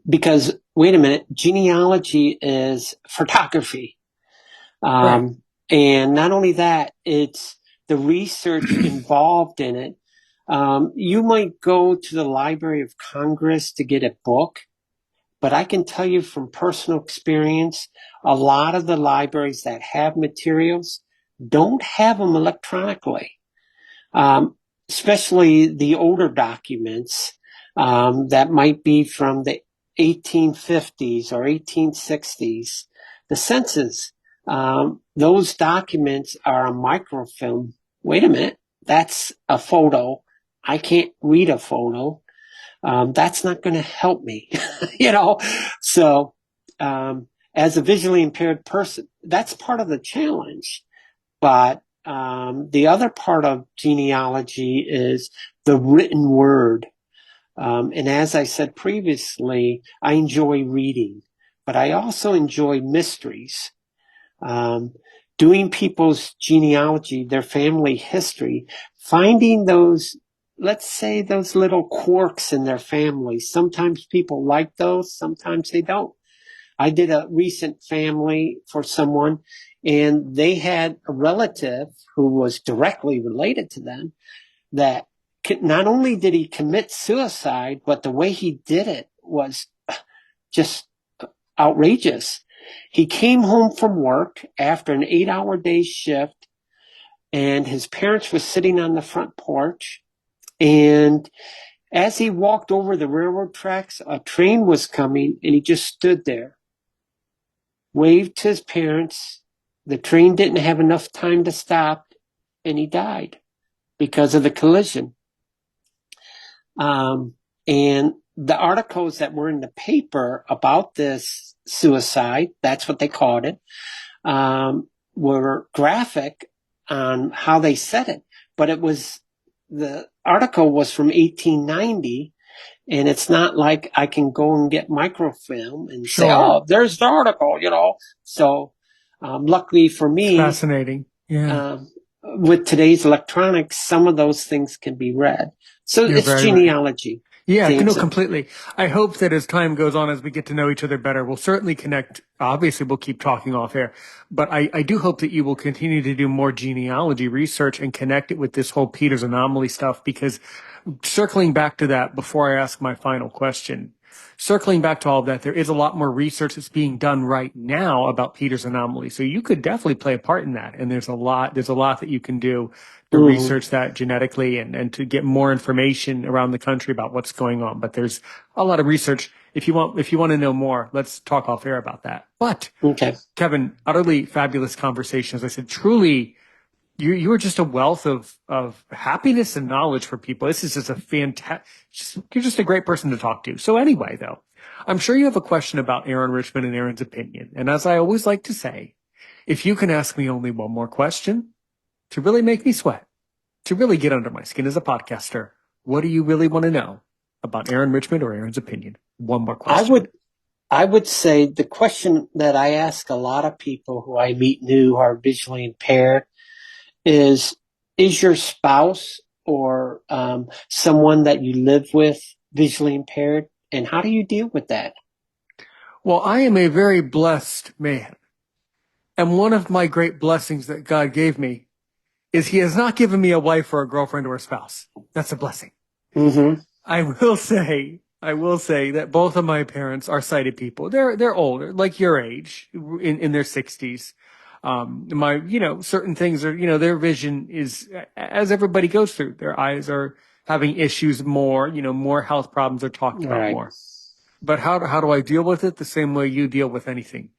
Because, wait a minute, genealogy is photography. Right. And not only that, it's the research involved in it. You might go to the Library of Congress to get a book, but I can tell you from personal experience, a lot of the libraries that have materials don't have them electronically, especially the older documents that might be from the 1850s or 1860s, the census, those documents are a microfilm. Wait a minute, that's a photo. I can't read a photo. That's not going to help me, you know? So, as a visually impaired person, that's part of the challenge. But the other part of genealogy is the written word. And as I said previously, I enjoy reading, but I also enjoy mysteries. Um, Doing people's genealogy, their family history, finding those, let's say, those little quirks in their family. Sometimes people like those, sometimes they don't. I did a recent family for someone, and they had a relative who was directly related to them that not only did he commit suicide, but the way he did it was just outrageous. He came home from work after an 8-hour day shift, and his parents were sitting on the front porch. And as he walked over the railroad tracks, a train was coming, and he just stood there, waved to his parents. The train didn't have enough time to stop, and he died because of the collision. And the articles that were in the paper about this suicide, that's what they called it, were graphic on how they said it. But the article was from 1890, and it's not like I can go and get microfilm and say, Sure. oh, there's the article, you know. So, luckily for It's me, fascinating. Yeah. with today's electronics, some of those things can be read. So You're it's very right. genealogy. Yeah, no, Answer. completely. I hope that as time goes on, as we get to know each other better, we'll certainly connect. Obviously, we'll keep talking off air, but I do hope that you will continue to do more genealogy research and connect it with this whole Peters anomaly stuff, because circling back to that before I ask my final question, circling back to all of that, there is a lot more research that's being done right now about Peters anomaly. So you could definitely play a part in that. And there's a lot that you can do to research that genetically and to get more information around the country about what's going on. But there's a lot of research. If you want to know more, let's talk off air about that. But Okay. Kevin, utterly fabulous conversation. As I said, truly, you are just a wealth of happiness and knowledge for people. This is just a fantastic, you're just a great person to talk to. So anyway, though, I'm sure you have a question about Aaron Richmond and Aaron's opinion. And as I always like to say, if you can ask me only one more question to really make me sweat, to really get under my skin as a podcaster, what do you really want to know about Aaron Richmond or Aaron's opinion? One more I question. would say the question that I ask a lot of people who I meet new who are visually impaired is your spouse or someone that you live with visually impaired, and how do you deal with that? Well, I am a very blessed man. And one of my great blessings that God gave me is he has not given me a wife or a girlfriend or a spouse. That's a blessing. Mm-hmm. I will say that both of my parents are sighted people. They're older, like your age, in their 60s. Certain things are, their vision is, as everybody goes through, their eyes are having issues more, more health problems are talked All about right. more. But how do I deal with it? The same way you deal with anything.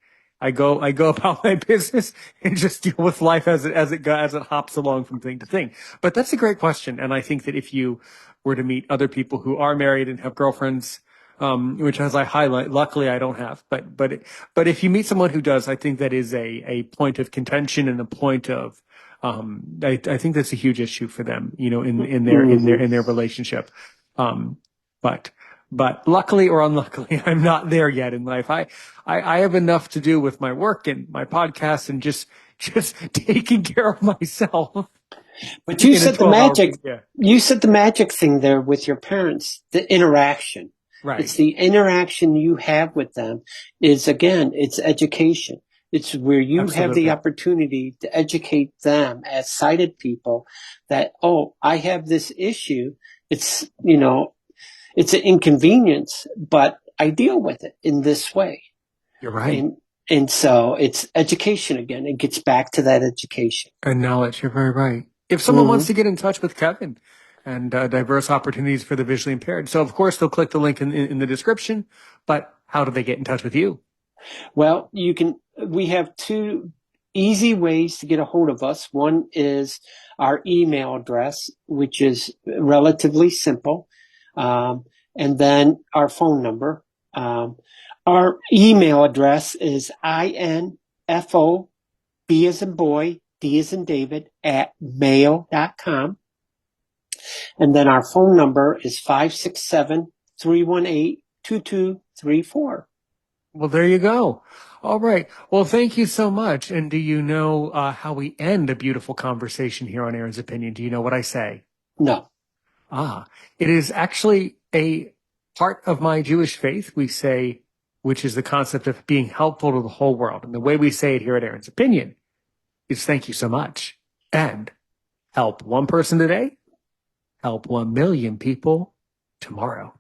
I go about my business and just deal with life as it hops along from thing to thing. But that's a great question, and I think that if you were to meet other people who are married and have girlfriends, which as I highlight, luckily I don't have, but if you meet someone who does, I think that is a point of contention and a point of I think that's a huge issue for them, in their relationship. Um, but but luckily or unluckily, I'm not there yet in life. I have enough to do with my work and my podcast and just taking care of myself But you in a said the 12-hour magic. week. Yeah. You said the magic thing there with your parents, the interaction. It's Right. the interaction you have with them is, again, it's education. It's where you have the Absolutely. opportunity to educate them as sighted people that, oh, I have this issue. It's, it's an inconvenience, but I deal with it in this way. You're right. And so it's education again. It gets back to that education. And knowledge. You're very right. If someone wants Mm-hmm. to get in touch with Kevin, and diverse opportunities for the visually impaired. So, of course, they'll click the link in the description, but how do they get in touch with you? Well, we have two easy ways to get a hold of us. One is our email address, which is relatively simple. And then our phone number. Our email address is info, B as in boy, D as in David, at mail.com. And then our phone number is 567-318-2234. Well, there you go. All right. Well, thank you so much. And do you know how we end a beautiful conversation here on Aaron's Opinion? Do you know what I say? No. It is actually a part of my Jewish faith. We say, which is the concept of being helpful to the whole world. And the way we say it here at Aaron's Opinion is thank you so much. And help one person today, help 1 million people tomorrow.